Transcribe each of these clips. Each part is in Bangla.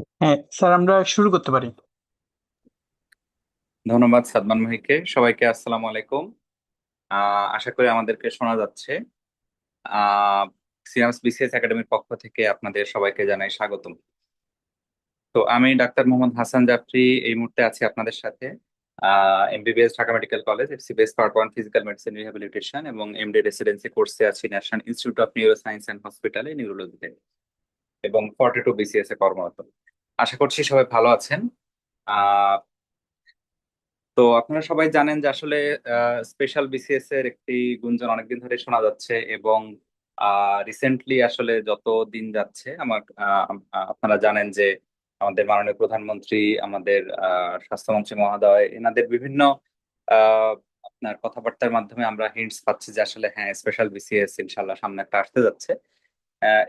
হ্যাঁ স্যার, আমরা শুরু করতে পারি। ধন্যবাদ সাদমান ভাইকে। সবাইকে আসসালামু আলাইকুম। আশা করি আমাদেরকে শোনা যাচ্ছে। সিনাস বিসিএস একাডেমির পক্ষ থেকে আপনাদের সবাইকে জানাই স্বাগতম। তো আমি ডাক্তার মোহাম্মদ হাসান জাফরি এই মুহূর্তে আছি আপনাদের সাথে। MBBS Dhaka medical college, FCBS part 1 physical medicine rehabilitation এবং এমডি রেসিডেন্সি কোর্সে আছি national institute of neuro science and হসপিটালে নিউরোলজিতে, এবং 42 বিসিএস এ কর্মরত। আশা করছি সবাই ভালো আছেন। তো আপনারা সবাই জানেন যে আসলে স্পেশাল বিসিএস এর একটি গুঞ্জন অনেকদিন ধরে শোনা যাচ্ছে, এবং রিসেন্টলি আসলে যত দিন যাচ্ছে আপনারা জানেন যে আমাদের মাননীয় প্রধানমন্ত্রী, আমাদের স্বাস্থ্যমন্ত্রী মহোদয়, এনাদের বিভিন্ন আহ, আপনার কথাবার্তার মাধ্যমে আমরা হিন্টস পাচ্ছি যে আসলে হ্যাঁ, স্পেশাল বিসিএস ইনশাল্লাহ সামনে একটা আসতে যাচ্ছে।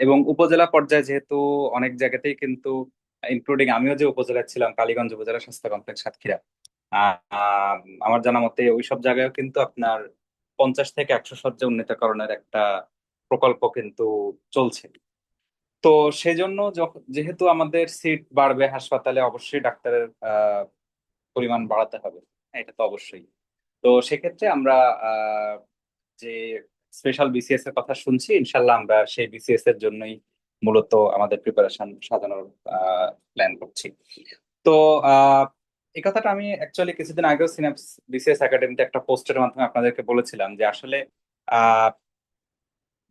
এবং উপজেলা পর্যায়ে যেহেতু অনেক জায়গাতেই কিন্তু, ইনক্লুডিং আমিও যে উপজেলায় ছিলাম, কালীগঞ্জ উপজেলা স্বাস্থ্য কমপ্লেক্স সাতক্ষীরা, আহ, আমার জানা মতে ওইসব জায়গায় কিন্তু আপনার 50 থেকে 100 শয্যা উন্নীতকরণের একটা প্রকল্প কিন্তু চলছে। তো সেই জন্য যেহেতু আমাদের সিট বাড়বে হাসপাতালে, অবশ্যই ডাক্তারের পরিমাণ বাড়াতে হবে। হ্যাঁ, এটা তো অবশ্যই। তো সেক্ষেত্রে আমরা আহ, যে স্পেশাল বিসিএস এর কথা শুনছি, ইনশাল্লাহ আমরা সেই বিসিএস এর জন্যই মূলত আমাদের প্রিপারেশন সাজানোর প্ল্যান করছি। তো আহ এই কথাটা আমি অ্যাকচুয়ালি কিছুদিন আগেও সিনাপস বিসিএস একাডেমিতে একটা পোস্টের মাধ্যমে আপনাদেরকে বলেছিলাম যে আসলে আহ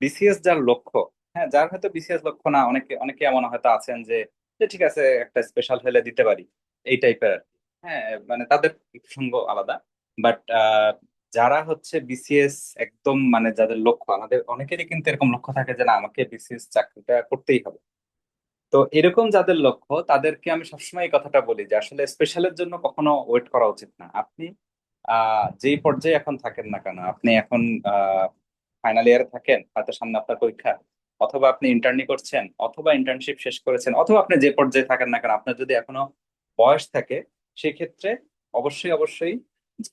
বিসিএস যার লক্ষ্য, হ্যাঁ, যার হয়তো বিসিএস লক্ষ্য না, অনেকে অনেকে এমন হয়তো আছেন যে যে ঠিক আছে একটা স্পেশাল হলে দিতে পারি, এই টাইপের আর কি। হ্যাঁ, মানে তাদের প্রসঙ্গ আলাদা। বাট যারা হচ্ছে বিসিএস একদম মানে যাদের লক্ষ্য, আমাদের অনেকেরই কিন্তু এরকম লক্ষ্য থাকে যে না, আমাকে বিসিএস চাকরিটা করতেই হবে। তো এরকম যাদের লক্ষ্য, তাদেরকে আমি সবসময় এই কথাটা বলি যে আসলে স্পেশালের জন্য কখনো ওয়েট করা উচিত না। আপনি যেই পর্যায়ে এখন থাকেন না কেন, আপনি এখন ফাইনাল ইয়ারে থাকেন, হয়তো সামনে আপনার পরীক্ষা, অথবা আপনি ইন্টার্নি করছেন, অথবা ইন্টার্নশিপ শেষ করেছেন, অথবা আপনি যে পর্যায়ে থাকেন না কেন, আপনার যদি এখনো বয়স থাকে, সেক্ষেত্রে অবশ্যই অবশ্যই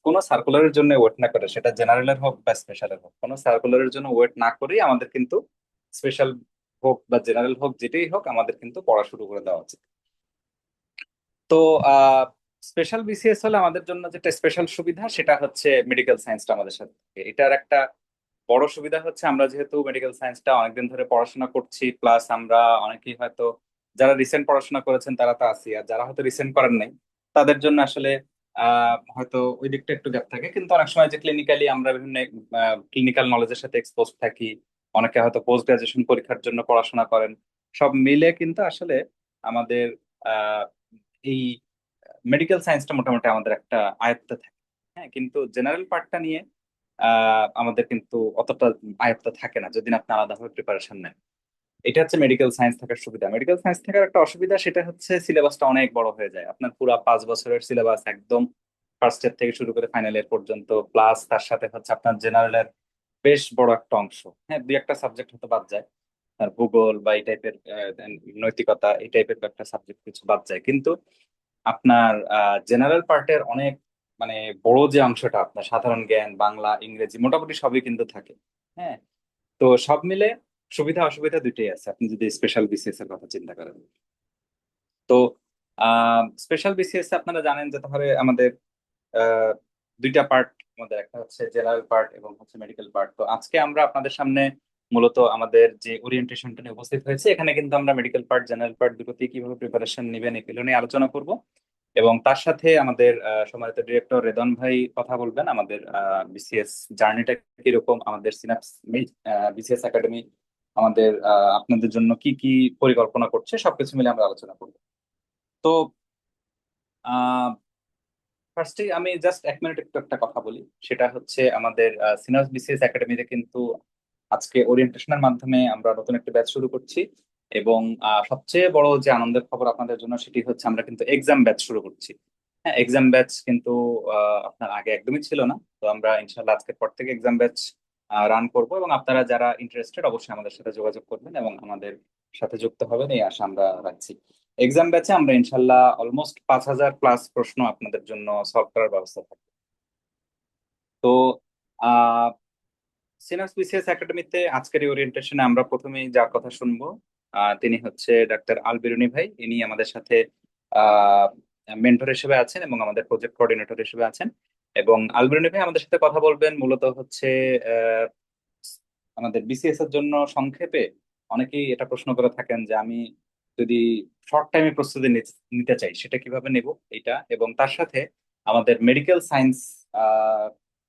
কোনো সার্কুলারের জন্য ওয়েট না করে, সেটা জেনারেলের হোক বা স্পেশালের হোক, কোনো সার্কুলারের জন্য ওয়েট না করেই আমাদের কিন্তু স্পেশাল হোক বা জেনারেল হোক, যেটাই হোক, আমাদের কিন্তু পড়া শুরু করে দেওয়া উচিত। তো আহ স্পেশাল বিসিএস হলে আমাদের জন্য যেটা স্পেশাল সুবিধা, সেটা হচ্ছে মেডিকেল সায়েন্সটা আমাদের সাথে থাকে। এটার একটা বড় সুবিধা হচ্ছে আমরা যেহেতু মেডিকেল সায়েন্সটা অনেকদিন ধরে পড়াশোনা করছি, প্লাস আমরা অনেকেই হয়তো যারা রিসেন্ট পড়াশোনা করেছেন তারা তো আছি, আর যারা হয়তো রিসেন্ট করেন নাই তাদের জন্য আসলে হয়তো ওই দিকটা একটু গ্যাপ থাকে। কিন্তু অনেক সময় যে ক্লিনিক্যালি আমরা বিভিন্ন ক্লিনিক্যাল নলেজের সাথে এক্সপোজ থাকি, অনেকে হয়তো পোস্ট গ্রাজুয়েশন পরীক্ষার জন্য পড়াশোনা করেন, সব মিলে কিন্তু আসলে আমাদের আহ এই মেডিকেল সায়েন্সটা মোটামুটি আমাদের একটা আয়ত্তে থাকে। হ্যাঁ, কিন্তু জেনারেল পার্টটা নিয়ে আমাদের কিন্তু অতটা আয়ত্ত থাকে না যদি আপনি আলাদাভাবে প্রিপারেশন নেন। এটা হচ্ছে মেডিকেল সায়েন্স থাকার সুবিধা। মেডিকেল সায়েন্স থাকার একটা অসুবিধা, সেটা হচ্ছে সিলেবাসটা অনেক বড় হয়ে যায়। আপনার পুরো 5 বছরের সিলেবাস একদম ফার্স্ট ইয়ার থেকে শুরু করে ফাইনাল ইয়ার পর্যন্ত, প্লাস তার সাথে হচ্ছে আপনার জেনারেলের বেশ বড় একটা অংশ। হ্যাঁ, দুই একটা সাবজেক্ট হয়তো বাদ যায়, আর ভূগোল বা এই টাইপের, নৈতিকতা এই টাইপের একটা সাবজেক্ট কিছু বাদ যায়, কিন্তু আপনার জেনারেল পার্টের অনেক মানে বড় যে অংশটা, আপনার সাধারণ জ্ঞান, বাংলা, ইংরেজি মোটামুটি সবই কিন্তু থাকে। হ্যাঁ, তো সব মিলে সুবিধা অসুবিধা দুইটাই আছে আপনি যদি স্পেশাল বিসিএস এর কথা চিন্তা করেন। তো স্পেশাল বিসিএস আপনারা জানেন যে তাহলে আমাদের আহ, দুইটা পার্ট, আমাদের একটা হচ্ছে জেনারেল পার্ট এবং হচ্ছে মেডিকেল পার্ট। তো আজকে আমরা আপনাদের সামনে মূলত আমাদের যে ওরিয়েন্টেশনটা নিয়ে উপস্থিত হয়েছে, এখানে কিন্তু আমরা মেডিকেল পার্ট জেনারেল পার্ট দুটোতেই কিভাবে প্রিপারেশন নেবেন এগুলো নিয়ে আলোচনা করব। এবং তার সাথে আমাদের সম্মানিত ডিরেক্টর রেদন ভাই কথা বলবেন আমাদের বিসিএস জার্নিটা কিরকম, আমাদের সিনাপস বিসিএস একাডেমি আমাদের আপনাদের জন্য কি কি পরিকল্পনা করছে, সবকিছু মিলে আমরা আলোচনা করবো। তো ফার্স্টে আমি জাস্ট 1 মিনিট একটু একটা কথা বলি। সেটা হচ্ছে আমাদের সিনাপস বিসিএস একাডেমিতে কিন্তু আজকে ওরিয়েন্টেশনের মাধ্যমে আমরা নতুন একটা ব্যাচ শুরু করছি। এবং সবচেয়ে বড় যে আনন্দের খবর আপনাদের জন্য, সেটি হচ্ছে আমরা কিন্তু এক্সাম ব্যাচ শুরু করছি। হ্যাঁ, এক্সাম ব্যাচ কিন্তু আপনার আগে একদমই ছিল না। তো আমরা ইনশাল্লাহ আজকের পর থেকে এক্সাম ব্যাচ রান করব, এবং আপনারা যারা ইন্টারেস্টেড অবশ্যই আমাদের সাথে যোগাযোগ করবেন এবং আমাদের সাথে যুক্ত হবেন, এই আশা আমরা রাখছি। এক্সাম ব্যাচে আমরা ইনশাল্লাহ অলমোস্ট 5,000 প্লাস প্রশ্ন আপনাদের জন্য সলভ করার ব্যবস্থা থাকবে। তো আহ সিনাপস বিসিএস একাডেমিতে আজকের এই ওরিয়েন্টেশনে আমরা প্রথমেই যার কথা শুনবো, তিনি হচ্ছে ডাক্তার আলবেরুনি ভাই। ইনি আমাদের সাথে মেন্টর হিসেবে আছেন এবং আমাদের প্রজেক্ট কোঅর্ডিনেটর হিসেবে আছেন। এবং আলবেরুনি ভাই আমাদের সাথে কথা বলবেন মূলত হচ্ছে আহ, আমাদের বিসিএস এর জন্য সংক্ষেপে অনেকেই এটা প্রশ্ন করে থাকেন যে আমি যদি শর্ট টাইমে প্রস্তুতি নিতে চাই সেটা কিভাবে নেব এটা, এবং তার সাথে আমাদের মেডিকেল সায়েন্স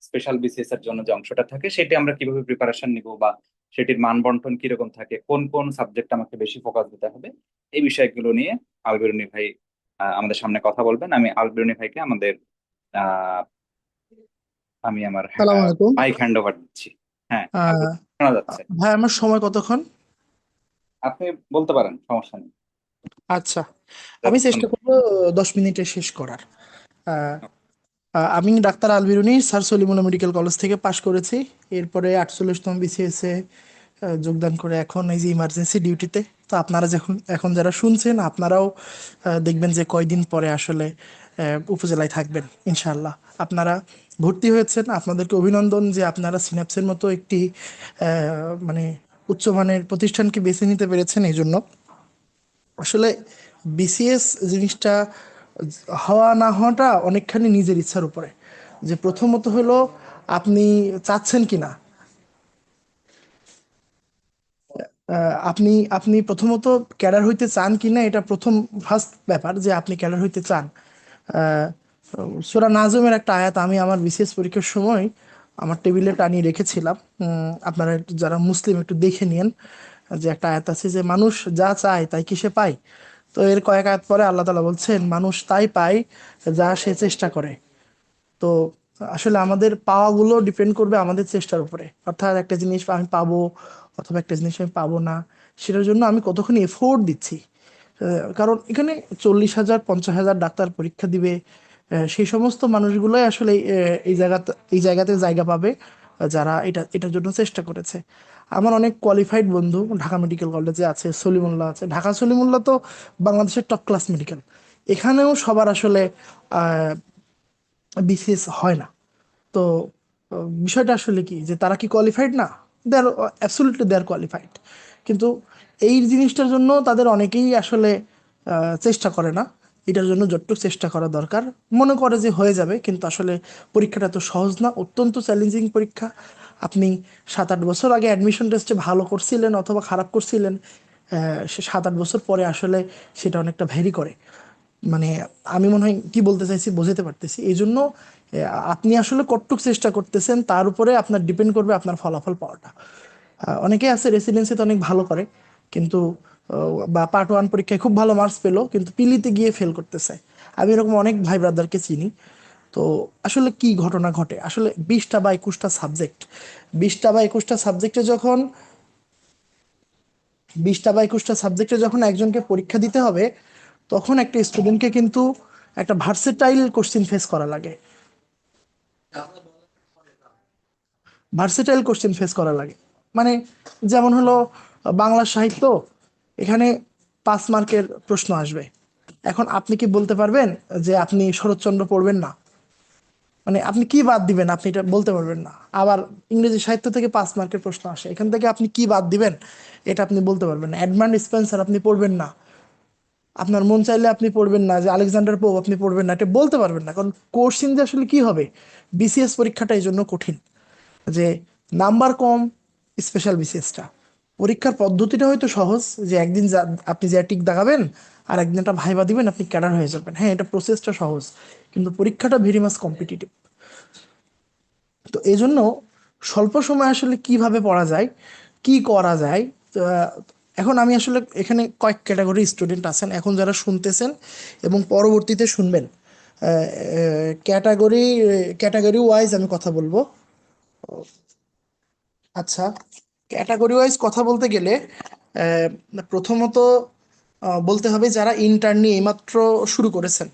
স্পেশাল বিসিএস এর জন্য যে অংশটা থাকে সেটি আমরা কিভাবে প্রিপারেশন নিব, বা সেটির মান বন্টন কিরকম থাকে, কোন কোন সাবজেক্ট আমাকে বেশি ফোকাস দিতে হবে, এই বিষয়গুলো নিয়ে আলবেরুনি ভাই আমাদের সামনে কথা বলবেন। আমি আলবেরুনি ভাইকে আহ আমি আমার সালাম আলাইকুম। মাইক হ্যান্ড ওভার দিচ্ছি। হ্যাঁ, আহ, আলবেরুনি শোনা যাচ্ছে? ভাই আমার সময় কতক্ষণ? আপনি বলতে পারেন, সমস্যা নেই, আচ্ছা, আমি যতক্ষণ। চেষ্টা করবো 10 মিনিটে শেষ করার। আহ, আমি doctor Al-Biruni sir Salimullah medical college থেকে পাশ করেছি। এরপরে 48তম বিসিএস এ যোগদান করে এখন এই যে ইমার্জেন্সি ডিউটিতে। তো আপনারা যখন এখন যারা শুনছেন আপনারাও দেখবেন যে কয়দিন পরে আসলে উপজেলায় থাকবেন ইনশাআল্লাহ। আপনারা ভর্তি হয়েছেন, আপনাদেরকে অভিনন্দন যে আপনারা সিনাপসের মতো একটি মানে উচ্চমানের প্রতিষ্ঠানকে বেছে নিতে পেরেছেন। এই জন্য আসলে বিসিএস জিনিসটা হওয়া না হওয়াটা অনেকখানি নিজের ইচ্ছার উপরে। যে প্রথমত হলো আপনি চাচ্ছেন কিনা। আপনি আপনি প্রথমত ক্যাডার হইতে চান কিনা, এটা প্রথম ফার্স্ট ব্যাপার যে আপনি ক্যাডার হইতে চান। আহ, সূরা নাজমের একটা আয়াত আমি আমার বিসিএস পরীক্ষার সময় আমার টেবিলে টানিয়ে রেখেছিলাম। আপনারা যারা মুসলিম একটু দেখে নিন, যে একটা আয়াত আছে যে মানুষ যা চায় তাই কি সে পায়। তো এর কয়েক আয়াত পরে আল্লাহ তাআলা বলছেন মানুষ তাই পায় যা সে চেষ্টা করে। তো আসলে আমাদের পাওয়াগুলো ডিপেন্ড করবে আমাদের চেষ্টার উপরে। অর্থাৎ একটা জিনিস আমি পাবো অথবা একটা জিনিস আমি পাবো না, সেটার জন্য আমি কতখানি এফোর্ট দিচ্ছি। কারণ এখানে 40,000 50,000 ডাক্তার পরীক্ষা দিবে। সেই সমস্ত মানুষগুলোই আসলে এই জায়গাতে জায়গা পাবে, যারা এটার জন্য চেষ্টা করেছে। আমার অনেক কোয়ালিফাইড বন্ধু ঢাকা মেডিকেল কলেজে আছে, সলিমুল্লাহ আছে। ঢাকা সলিমুল্লাহ তো বাংলাদেশের টপ ক্লাস মেডিকেল। এখানেও সবার আসলে বিসিএস হয় না। তো বিষয়টা আসলে কি যে তারা কি কোয়ালিফাইড না? দে আর অ্যাবসলিউটলি দে আর কোয়ালিফাইড। কিন্তু এই জিনিসটার জন্য তাদের অনেকেই আসলে চেষ্টা করে না। এটার জন্য যতটুকু চেষ্টা করা দরকার মনে করে যে হয়ে যাবে, কিন্তু আসলে পরীক্ষাটা তো সহজ না, অত্যন্ত চ্যালেঞ্জিং পরীক্ষা। আপনি 7-8 বছর আগে অ্যাডমিশন টেস্টে ভালো করছিলেন অথবা খারাপ করছিলেন, সে 7-8 বছর পরে আসলে সেটা অনেকটা ভ্যারি করে। মানে আমি মনে হয় কি বলতে চাইছি বোঝাতে পারতেছি। এই জন্য আপনি আসলে কতটুক চেষ্টা করতেছেন তার উপরে আপনার ডিপেন্ড করবে আপনার ফলাফল পাওয়াটা। অনেকে আছে রেসিডেন্সিতে অনেক ভালো করে, কিন্তু বা পার্ট 1 পরীক্ষায় খুব ভালো মার্কস পেলো কিন্তু পিলিতে গিয়ে ফেল করতেছে। আমি এরকম অনেক ভাই ব্রাদারকে চিনি। তো আসলে কি ঘটনা ঘটে আসলে 20টা বা 21টা সাবজেক্ট, 20টা বা 21টা সাবজেক্টে যখন 20টা বা 21টা সাবজেক্টে যখন একজনকে পরীক্ষা দিতে হবে, তখন একটা স্টুডেন্টকে কিন্তু একটা ভার্সেটাইল কোশ্চিন ফেস করা লাগে। ভার্সেটাইল কোশ্চেন ফেস করা লাগে মানে যেমন হলো বাংলা সাহিত্য, এখানে 5 মার্কের প্রশ্ন আসবে। এখন আপনি কি বলতে পারবেন যে আপনি শরৎচন্দ্র পড়বেন না? মানে আপনি কি বাদ দিবেন আপনি এটা বলতে পারবেন না। আবার ইংরেজি সাহিত্য থেকে 5 মার্কের প্রশ্ন আসে, এখান থেকে আপনি কি বাদ দিবেন এটা আপনি বলতে পারবেন না। এডমান্ড স্পেন্সার আপনি পড়বেন না, আপনার মন চাইলে আপনি পড়বেন না। যে আলেকজান্ডার পোপ আপনি পড়বেন না, এটা বলতে পারবেন না। কারণ কোশ্চিন যে আসলে কি হবে, বিসিএস পরীক্ষাটা এই জন্য কঠিন যে নাম্বার কম। স্পেশাল বিসিএসটা পরীক্ষার পদ্ধতিটা হয়তো সহজ, যে একদিন আপনি যে টিক দাগাবেন আর একদিন একটা ভাইবা দিবেন আপনি ক্যাডার হয়ে যাবেন। হ্যাঁ, এটা প্রসেসটা সহজ, কিন্তু পরীক্ষাটা ভেরি মাচ কম্পিটিটিভ। তো এই জন্য স্বল্প সময় আসলে কিভাবে পড়া যায়, কি করা যায়। আহ, এখন আমি আসলে এখানে কয়েক ক্যাটাগরি স্টুডেন্ট আছেন এখন যারা শুনতেছেন এবং পরবর্তীতে শুনবেন। ক্যাটাগরি ক্যাটাগরি ওয়াইজ আমি কথা বলবো। আচ্ছা, ক্যাটাগরি ওয়াইজ কথা বলতে গেলে আহ, প্রথমত বলতে হবে যারা ইন্টার্নি এইমাত্র শুরু করেছেন।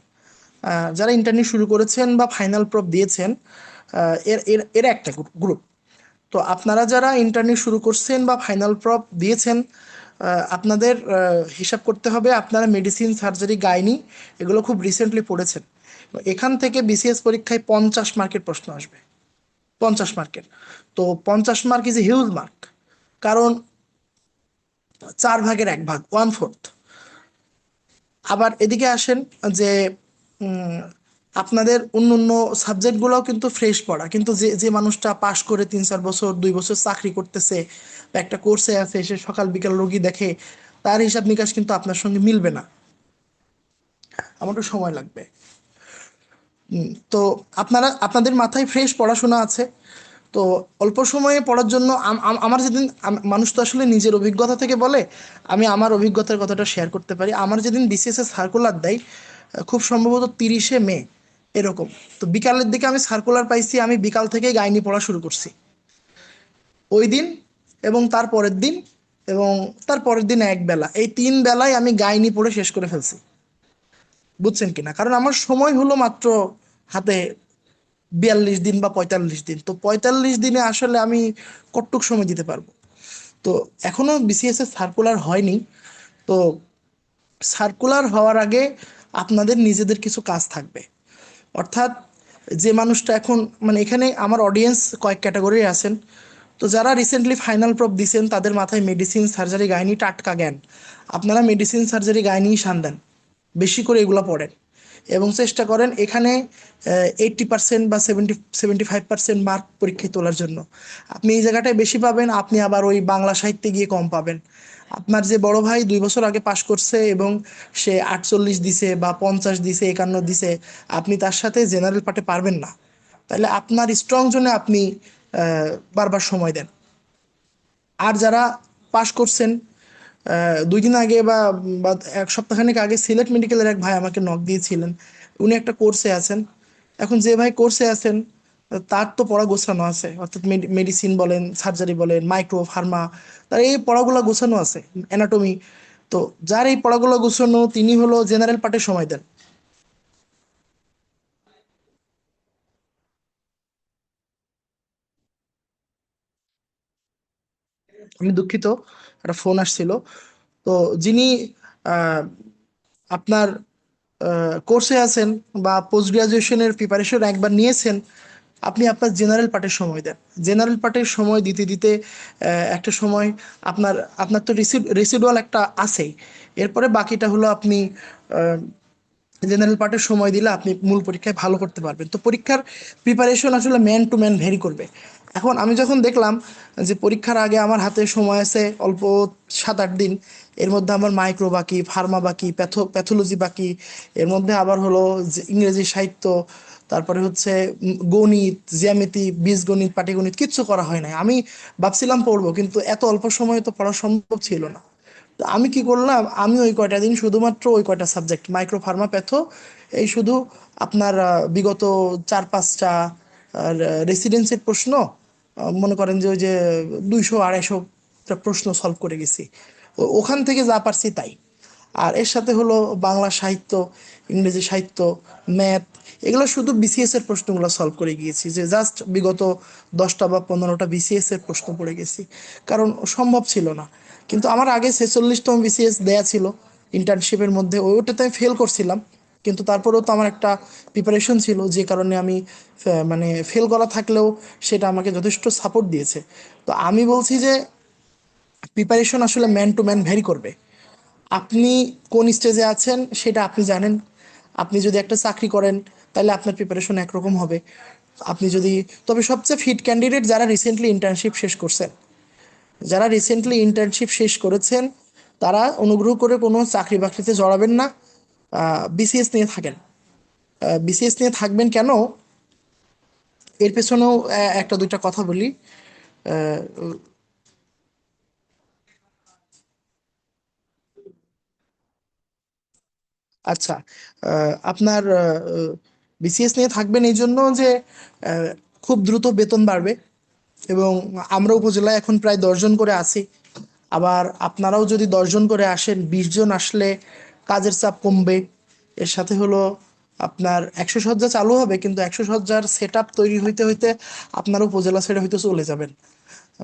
যারা ইন্টার্নি শুরু করেছেন বা ফাইনাল প্রপ দিয়েছেন, এর এর এর একটা গ্রুপ। তো আপনারা যারা ইন্টার্নি শুরু করছেন বা ফাইনাল প্রপ দিয়েছেন, আপনাদের হিসাব করতে হবে আপনারা মেডিসিন, সার্জারি, গাইনি এগুলো খুব রিসেন্টলি পড়েছেন। এখান থেকে বিসিএস পরীক্ষায় 50 মার্কের প্রশ্ন আসবে। 50 মার্কের। তো 50 mark is a huge mark. কারণ 4/1 1/4। আবার এদিকে আসেন যে উম, আপনাদের অন্য অন্য সাবজেক্টগুলোও কিন্তু ফ্রেশ পড়া, কিন্তু যে যে মানুষটা পাশ করে 3-4 বছর 2 বছর চাকরি করতেছে বা একটা কোর্সে আছে, সে সকাল বিকাল রোগী দেখে, তার হিসাব নিকাশ কিন্তু আপনার সঙ্গে মিলবে না। আমার একটু সময় লাগবে। তো আপনাদের মাথায় ফ্রেশ পড়াশোনা আছে, তো অল্প সময়ে পড়ার জন্য আমার যেদিন মানুষ তো আসলে নিজের অভিজ্ঞতা থেকে বলে, আমি আমার অভিজ্ঞতার কথাটা শেয়ার করতে পারি। আমার যেদিন বিসিএস এর সার্কুলার দেয়, খুব সম্ভবত 30শে মে এরকম, তো বিকালের দিকে আমি সার্কুলার পাইছি, আমি বিকাল থেকে গাইনি পড়া শুরু করছি ওই দিন, এবং তার পরের দিন, এবং তার পরের দিন একবেলা, এই 3 বেলায় আমি গাইনি পড়ে শেষ করে ফেলছি। বুঝছেন কিনা? কারণ আমার সময় হলো মাত্র হাতে 42 দিন বা 45 দিন, তো 45 দিনে আসলে আমি কতটুক সময় দিতে পারবো? তো এখনো বিসিএস এর সার্কুলার হয়নি। তো সার্কুলার হওয়ার আগে আপনাদের নিজেদের কিছু কাজ থাকবে। অর্থাৎ যে মানুষটা এখন, মানে এখানে আমার অডিয়েন্স কয়েক ক্যাটাগরি আছেন। তো যারা রিসেন্টলি ফাইনাল প্রপ দিছেন, তাদের মাথায় মেডিসিন, সার্জারি, গাইনি টাটকা জ্ঞান। আপনারা মেডিসিন, সার্জারি, গাইনি শান দেন, বেশি করে এগুলো পড়েন, এবং চেষ্টা করেন এখানে 80% বা 75% মার্ক পরীক্ষায় তোলার জন্য। আপনি এই জায়গাটায় বেশি পাবেন, আপনি আবার ওই বাংলা সাহিত্যে গিয়ে কম পাবেন। আপনার যে বড় ভাই 2 বছর আগে পাশ করছে এবং সে 48 দিছে বা 50 দিছে, 51 দিছে, আপনি তার সাথে জেনারেল পার্টে পারবেন না। তাহলে আপনার স্ট্রং জোনে আপনি বারবার সময় দেন। আর যারা পাশ করছেন, 2 দিন আগে বা 1 সপ্তাহখানেক আগে সিলেট মেডিকেলের এক ভাই আমাকে নক দিয়েছিলেন। উনি একটা কোর্সে আছেন। এখন যে ভাই কোর্সে আছেন, তার তো পড়া গোছানো আছে, অর্থাৎ মেডিসিন বলেন, সার্জারি বলেন, মাইক্রো ফার্মা, তার এই পড়াগুলো গোছানো আছে, অ্যানাটমি। তো যার এই পড়াগুলো গোছানো, তিনি হলো জেনারেল পার্টে সময় দেন। আমি দুঃখিত, একটা ফোন আসছিল। তো যিনি আহ, আপনার কোর্সে আছেন বা পোস্ট গ্রাজুয়েশনের প্রিপারেশন একবার নিয়েছেন, আপনি আপনার জেনারেল পার্টের সময় দেন। জেনারেল পার্টের সময় দিতে দিতে একটা সময় আপনার আপনার তো রেসিডুয়াল একটা আছেই। এরপরে বাকিটা হলো আপনি জেনারেল পার্টের সময় দিলে আপনি মূল পরীক্ষায় ভালো করতে পারবেন। তো পরীক্ষার প্রিপারেশন আসলে ম্যান টু ম্যান ভেরি করবে। এখন আমি যখন দেখলাম যে পরীক্ষার আগে আমার হাতে সময় আছে অল্প 7-8 দিন, এর মধ্যে আমার মাইক্রো বাকি, ফার্মা বাকি, প্যাথোলজি বাকি, এর মধ্যে আবার হলো যে ইংরেজি সাহিত্য, তারপরে হচ্ছে গণিত, জ্যামিতি, বীজগণিত, পাটিগণিত কিচ্ছু করা হয় নাই। আমি ভাবছিলাম পড়বো, কিন্তু এত অল্প সময়ে তো পড়া সম্ভব ছিল না। তো আমি কি করলাম, আমি ওই কয়টা দিন শুধুমাত্র ওই কয়টা সাবজেক্ট, মাইক্রো ফার্মা, প্যাথো, এই শুধু আপনার বিগত 4-5টা রেসিডেন্সির প্রশ্ন, মনে করেন যে ওই যে 200-250টা প্রশ্ন সলভ করে গেছি। ওখান থেকে যা পারছি তাই। আর এর সাথে হলো বাংলা সাহিত্য, ইংরেজি সাহিত্য, ম্যাথ, এগুলো শুধু বিসিএস এর প্রশ্নগুলো সলভ করে গিয়েছি, যে জাস্ট বিগত 10টা বা 15টা বিসিএস এর প্রশ্ন পড়ে গেছি, কারণ সম্ভব ছিল না। কিন্তু আমার আগে 46তম বিসিএস দেয়া ছিল ইন্টার্নশিপের মধ্যে, ওইটাতে আমি ফেল করছিলাম, কিন্তু তারপরেও তো আমার একটা প্রিপারেশন ছিল, যে কারণে আমি মানে ফেল করা থাকলেও সেটা আমাকে যথেষ্ট সাপোর্ট দিয়েছে। তো আমি বলছি যে প্রিপারেশন আসলে ম্যান টু ম্যান ভ্যারি করবে। আপনি কোন স্টেজে আছেন সেটা আপনি জানেন। আপনি যদি একটা চাকরি করেন, তাহলে আপনার প্রিপারেশন একরকম হবে। আপনি যদি, তবে সবচেয়ে ফিট ক্যান্ডিডেট যারা রিসেন্টলি ইন্টার্নশিপ শেষ করছেন, যারা রিসেন্টলি ইন্টার্নশিপ শেষ করেছেন, তারা অনুগ্রহ করে কোনো চাকরি বাকরিতে জড়াবেন না, বিসিএস নিয়ে থাকেন। বিসিএস নিয়ে থাকবেন কেন, এর পেছনেও একটা দুইটা কথা বলি। আহ, আচ্ছা, আপনার বিসিএস নিয়ে থাকবেন এই জন্য যে আহ, খুব দ্রুত বেতন বাড়বে, এবং আমরা উপজেলায় এখন প্রায় 10 জন করে আছি। আবার আপনারাও যদি 10 জন করে আসেন, 20 জন আসলে কাজের চাপ কমবে। এর সাথে হলো আপনার 100 শয্যা চালু হবে, কিন্তু 100 শয্যার সেট আপ তৈরি হইতে হইতে আপনারা উপজেলা ছেড়ে হয়তো চলে যাবেন।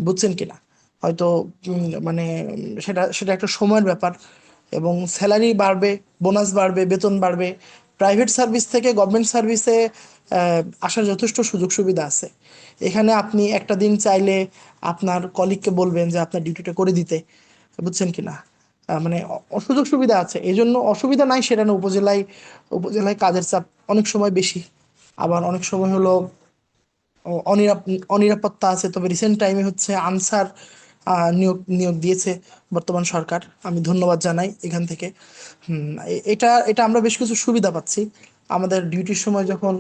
বুঝছেন কিনা? হয়তো মানে সেটা সেটা একটা সময়ের ব্যাপার, এবং স্যালারি বাড়বে, বোনাস বাড়বে, বেতন বাড়বে। প্রাইভেট সার্ভিস থেকে গভর্নমেন্ট সার্ভিসে আসার যথেষ্ট সুযোগ সুবিধা আছে। এখানে আপনি একটা দিন চাইলে আপনার কলিগকে বলবেন যে আপনার ডিউটিটা করে দিতে, বুঝছেন কি না? মানে সুযোগ সুবিধা আছে, এই জন্য অসুবিধা নাই সেটা না। উপজেলায় উপজেলায় কাজের চাপ অনেক সময় বেশি, আবার অনেক সময় হলো অনিরাপত্তা আছে। তবে রিসেন্ট টাইমে হচ্ছে আনসার নিয়োগ নিয়োগ দিয়েছে বর্তমান সরকার, আমি ধন্যবাদ জানাই এখান থেকে। এটা এটা আমরা বেশ কিছু সুবিধা পাচ্ছি। আমাদের ডিউটির সময় যখন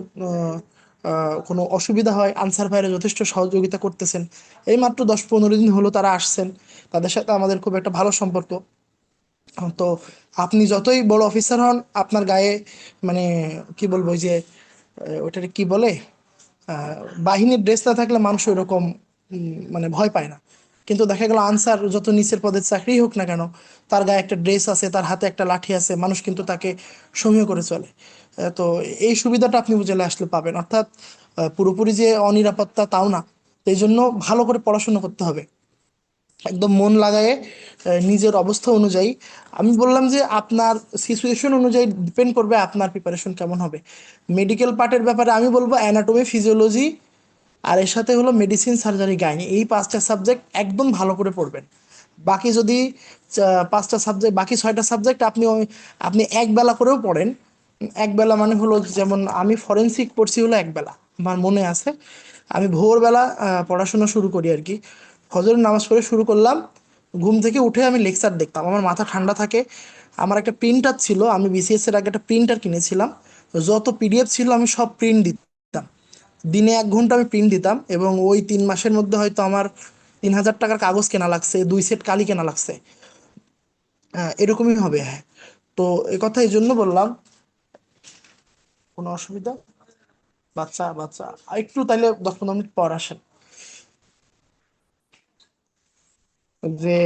কোনো অসুবিধা হয়, আনসার ভাইরা যথেষ্ট সহযোগিতা করতেছেন। এই মাত্র 10-15 দিন হলো তারা আসছেন, তাদের সাথে আমাদের খুব একটা ভালো সম্পর্ক। তো আপনি যতই বড় অফিসার হন, আপনার গায়ে মানে কি বলবো, ওই যে ওটাকে কি বলে, আহ, বাহিনীর ড্রেস না থাকলে মানুষ ওইরকম মানে ভয় পায় না। কিন্তু দেখা গেল আনসার যত নিচের পদের চাকরি হোক না কেন, তার গায়ে একটা ড্রেস আছে, তার হাতে একটা লাঠি আছে, মানুষ কিন্তু তাকে সমীহ করে চলে। তো এই সুবিধাটা আপনি উপজেলে আসলে পাবেন। অর্থাৎ পুরোপুরি যে অনিরাপত্তা তাও না। তো এই জন্য ভালো করে পড়াশোনা করতে হবে, একদম মন লাগায়ে নিজের অবস্থা অনুযায়ী। আমি বললাম যে আপনার সিচুয়েশন অনুযায়ী ডিপেন্ড করবে আপনার প্রিপারেশন কেমন হবে। মেডিকেল পার্টের ব্যাপারে আমি বলবো অ্যানাটমি, ফিজিওলজি, আর এর সাথে হলো মেডিসিন, সার্জারি, গাইনি, এই 5টা সাবজেক্ট একদম ভালো করে পড়বেন। বাকি যদি 5টা সাবজেক্ট, বাকি 6টা সাবজেক্ট আপনি এক বেলা করেও পড়েন। এক বেলা মানে হলো, যেমন আমি ফরেনসিক পড়ছি হলো এক বেলা, আমার মনে আছে। আমি ভোরবেলা পড়াশোনা শুরু করি আর কি, ফজরের নামাজ পড়ে শুরু করলাম। ঘুম থেকে উঠে আমি লেকচার দেখতাম, আমার মাথা ঠান্ডা থাকে। আমার একটা প্রিন্টার ছিল, আমি বিসিএস এর আগে একটা প্রিন্টার কিনেছিলাম। যত পিডিএফ ছিল আমি সব প্রিন্ট দিতাম। দিনে 1 ঘন্টা আমি প্রিন্ট দিতাম, এবং ওই 3 মাসের মধ্যে হয়তো আমার 3000 টাকার কাগজ কেনা লাগছে, 2 সেট কালি কেনা লাগছে। এরকমই হবে, হ্যাঁ। তো এই কথা এই জন্য বললাম। কোনো অসুবিধা? বাচ্চা বাচ্চা একটু তাইলে 10-15 মিনিট পর আসেন। যে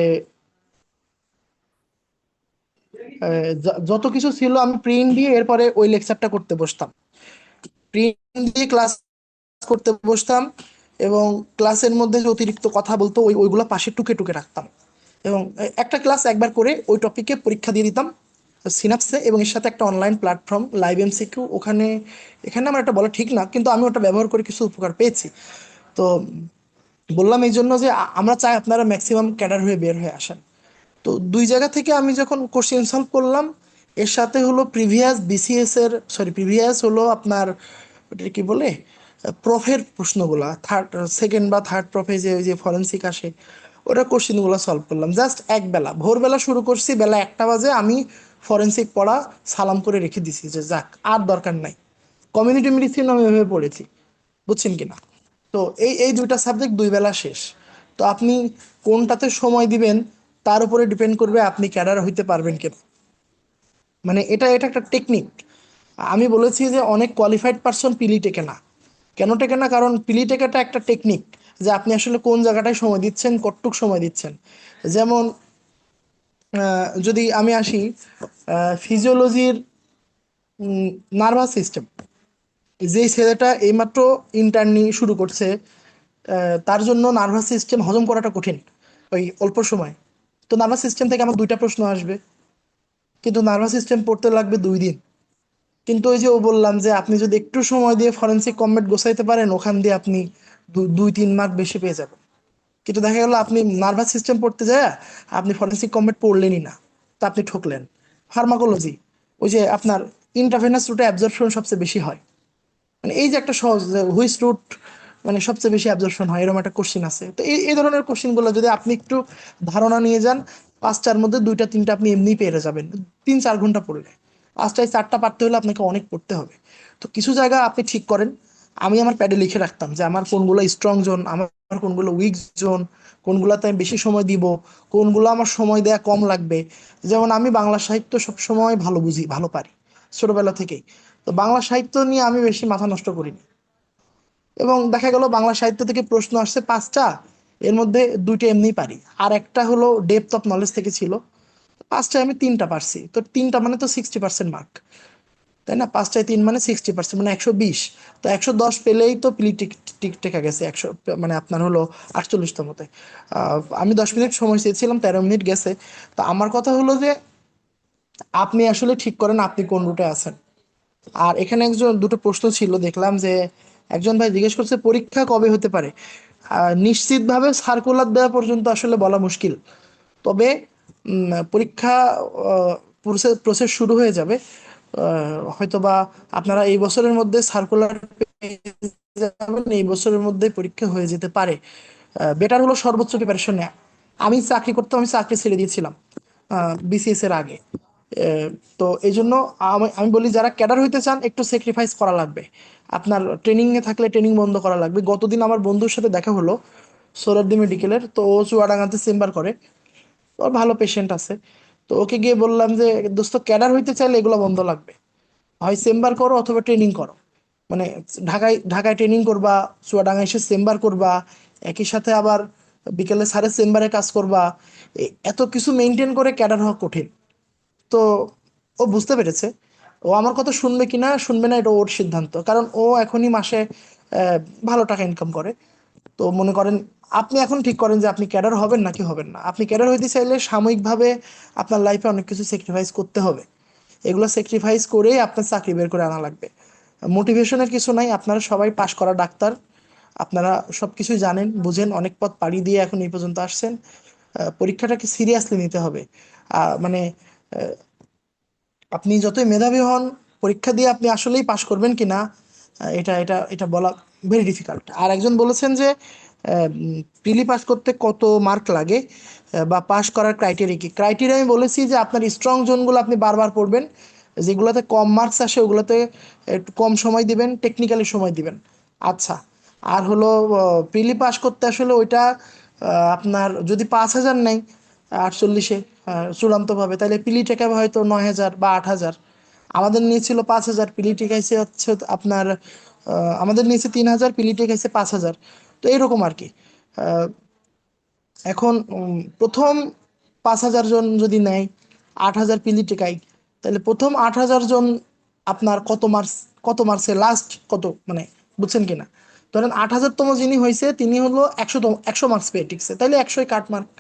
যত কিছু ছিল আমি প্রিন্ট দিয়ে এরপরে ওই লেকচারটা করতে বসতাম, প্রিন্ট দিয়ে ক্লাস করতে বসতাম। এবং ক্লাসের মধ্যে যে অতিরিক্ত কথা বলতো ওইগুলো পাশে টুকে টুকে রাখতাম। এবং একটা ক্লাস একবার করে ওই টপিকে পরীক্ষা দিয়ে দিতাম সিনাপসে, এবং এর সাথে একটা অনলাইন প্ল্যাটফর্ম লাইভ এমসিকিউ ওখানে। এখানে আমার একটা বলা ঠিক না, কিন্তু আমি ওটা ব্যবহার করে কিছু উপকার পেয়েছি। তো বললাম এই জন্য যে আমরা চাই আপনারা ম্যাক্সিমাম ক্যাডার হয়ে বের হয়ে আসেন। তো দুই জায়গা থেকে আমি যখন কোশ্চেন সলভ করলাম, এর সাথে হলো প্রিভিয়াস বিসিএস এর, সরি প্রিভিয়াস হলো আপনার ওটা কি বলে, প্রফের প্রশ্নগুলা, সেকেন্ড বা থার্ড প্রফে যে ওই যে ফরেন্সিক আসে, ওটা কোশ্চেনগুলো সলভ করলাম জাস্ট এক বেলা। ভোরবেলা শুরু করছি, বেলা 1টা বাজে আমি ফরেন্সিক পড়া সালাম করে রেখে দিছি, যে যাক আর দরকার নাই। কমিউনিটি মেডিসিন আমি এভাবে পড়েছি, বুঝছেন কিনা? তো এই এই দুইটা সাবজেক্ট 2 বেলা শেষ। তো আপনি কোনটাতে সময় দিবেন তার উপরে ডিপেন্ড করবে আপনি ক্যাডার হইতে পারবেন কিনা। মানে এটা এটা একটা টেকনিক। আমি বলেছি যে অনেক কোয়ালিফাইড পারসন পিলি টেকে না। কেন টেকে না? কারণ পিলি টেকাটা একটা টেকনিক, যে আপনি আসলে কোন জায়গাটায় সময় দিচ্ছেন, কতটুক সময় দিচ্ছেন। যেমন যদি আমি আসি ফিজিওলজির নার্ভাস সিস্টেম, যেই ছেলেটা এইমাত্র ইন্টার্নি শুরু করছে, তার জন্য নার্ভাস সিস্টেম হজম করাটা কঠিন ওই অল্প সময়। তো নার্ভাস সিস্টেম থেকে আমার 2টা প্রশ্ন আসবে, কিন্তু নার্ভাস সিস্টেম পড়তে লাগবে 2 দিন। কিন্তু ওই যে ও বললাম যে আপনি যদি একটু সময় দিয়ে ফরেন্সিক কমেন্ট গোছাইতে পারেন, ওখান দিয়ে আপনি 2-3 মার্ক বেশি পেয়ে যাবেন। কিন্তু দেখা গেল আপনি নার্ভাস সিস্টেম পড়তে যায় আপনি ফরেন্সিক কমেন্ট পড়লেনই না, তা আপনি ঠকলেন। ফার্মাকোলজি, ওই যে আপনার ইন্ট্রাভেনাস রুটে অ্যাবজর্পশন সবচেয়ে বেশি হয়, মানে এই যে একটা সহজ হুইচ রুট মানে সবচেয়ে বেশি অ্যাবজর্পশন হয়, এরকম একটা কোশ্চিন আছে। তো এই এই ধরনের কোশ্চিনগুলো যদি আপনি একটু ধারণা নিয়ে যান, 5টার মধ্যে 2টা 3টা আপনি এমনি পেরে যাবেন 3-4 ঘন্টা পড়লে। 5টায় 4টা পারতে হলে আপনাকে অনেক পড়তে হবে। তো কিছু জায়গা আপনি ঠিক করেন। আমি আমার প্যাডে লিখে রাখতাম যে আমার কোনগুলো স্ট্রং জোন, আমার কোনগুলো উইক জোন, কোনগুলোতে আমি বেশি সময় দিব, কোনগুলো আমার সময় দেয়া কম লাগবে। যেমন আমি বাংলা সাহিত্য সবসময় ভালো বুঝি, ভালো পারি ছোটবেলা থেকেই। তো বাংলা সাহিত্য নিয়ে আমি বেশি মাথা নষ্ট করিনি। এবং দেখা গেল বাংলা সাহিত্য থেকে প্রশ্ন আসছে 5টা, এর মধ্যে 2টা এমনি পারি, আর একটা হলো ডেপথ অফ নলেজ থেকে ছিল। 5টায় আমি 3টা পারছি, তো 3টা মানে তো 60% মার্ক, তাই না? 5টায় 3 মানে 60%, মানে 120। তো 110 পেলেই তো পিলি টিক টিক টেকা গেছে 100, মানে আপনার হলো 48তমতে। আমি 10 মিনিট সময় চেয়েছিলাম, 13 মিনিট গেছে। তো আমার কথা হলো যে আপনি আসলে ঠিক করেন আপনি কোন রুটে আছেন। আর এখানে দুটো প্রশ্ন ছিল, দেখলাম যে একজন ভাই জিজ্ঞেস করছে পরীক্ষা কবে হতে পারে। নিশ্চিতভাবে সার্কুলার দেওয়া পর্যন্ত আসলে বলা মুশকিল। তবে পরীক্ষা প্রসেস শুরু হয়ে যাবে। হয়তোবা আপনারা এই বছরের মধ্যে সার্কুলার পেয়ে যাবেন, এই বছরের মধ্যে পরীক্ষা হয়ে যেতে পারে। বেটার হলো সর্বোচ্চ প্রিপারেশন নেওয়া। আমি চাকরি করতাম, আমি চাকরি ছেড়ে দিয়েছিলাম বিসিএস এর আগে। আহ, তো এই জন্য আমি আমি বলি যারা ক্যাডার হইতে চান একটু স্যাক্রিফাইস করা লাগবে। আপনার ট্রেনিং এ থাকলে ট্রেনিং বন্ধ করা লাগবে। গতদিন আমার বন্ধুর সাথে দেখা হলো, সোহরাওয়ার্দী মেডিকেলের, তো ও চুয়াডাঙ্গাতে চেম্বার করে, ওর ভালো পেশেন্ট আছে। তো ওকে গিয়ে বললাম যে দোস্ত, ক্যাডার হইতে চাইলে এগুলো বন্ধ লাগবে, হয় চেম্বার করো অথবা ট্রেনিং করো। মানে ঢাকায় ঢাকায় ট্রেনিং করবা, চুয়াডাঙ্গা এসে চেম্বার করবা, একই সাথে আবার বিকেলে স্যারের চেম্বারে কাজ করবা। এত কিছু মেনটেন করে ক্যাডার হওয়া কঠিন। তো ও বুঝতে পেরেছে। ও আমার কথা শুনবে কি না শুনবে না এটা ওর সিদ্ধান্ত, কারণ ও এখনই মাসে আহ, ভালো টাকা ইনকাম করে। তো মনে করেন আপনি এখন ঠিক করেন যে আপনি ক্যাডার হবেন নাকি হবেন না। আপনি ক্যাডার হইতে চাইলে সাময়িকভাবে আপনার লাইফে অনেক কিছু স্যাক্রিফাইস করতে হবে। এগুলো স্যাক্রিফাইস করেই আপনার চাকরি বের করে আনা লাগবে। মোটিভেশনের কিছু নাই, আপনারা সবাই পাশ করা ডাক্তার, আপনারা সব কিছুই জানেন বুঝেন, অনেক পথ পাড়ি দিয়ে এখন এই পর্যন্ত আসছেন। পরীক্ষাটাকে সিরিয়াসলি নিতে হবে। মানে আপনি যতই মেধাবী হন, পরীক্ষা দিয়ে আপনি আসলেই পাশ করবেন কিনা এটা এটা এটা বলা ভেরি ডিফিকাল্ট। আর একজন বলেছেন যে প্রিলি পাস করতে কত মার্ক লাগে, বা পাস করার ক্রাইটেরিয়া কি। ক্রাইটেরিয়া আমি বলেছি যে আপনার স্ট্রং জোনগুলো আপনি বারবার পড়বেন, যেগুলোতে কম মার্কস আসে ওগুলোতে একটু কম সময় দিবেন, টেকনিক্যালি সময় দিবেন। আচ্ছা, আর হলো প্রিলি পাস করতে আসলে ওইটা আপনার যদি 5,000 নেয় 48-এ চূড়ান্তভাবে, তাহলে পিলি টেকাবে হয়তো 9,000 বা 8,000। আমাদের নিয়েছিল 5,000, পিলি টেকাইছে হচ্ছে আপনার আমাদের নিয়েছে 3,000, পিলি টেকাইছে 5,000। তো এইরকম আর কি। আহ, এখন প্রথম 5,000 জন যদি নেয় 8,000 পিলি টেকাই, তাহলে প্রথম 8,000 জন আপনার কত মার্কসে লাস্ট কত, মানে বুঝছেন কিনা। ধরেন 8,000তম যিনি হয়েছে তিনি হলো 100 মার্কস পেয়ে টিকছে, তাইলে 100ই কাট মার্ক।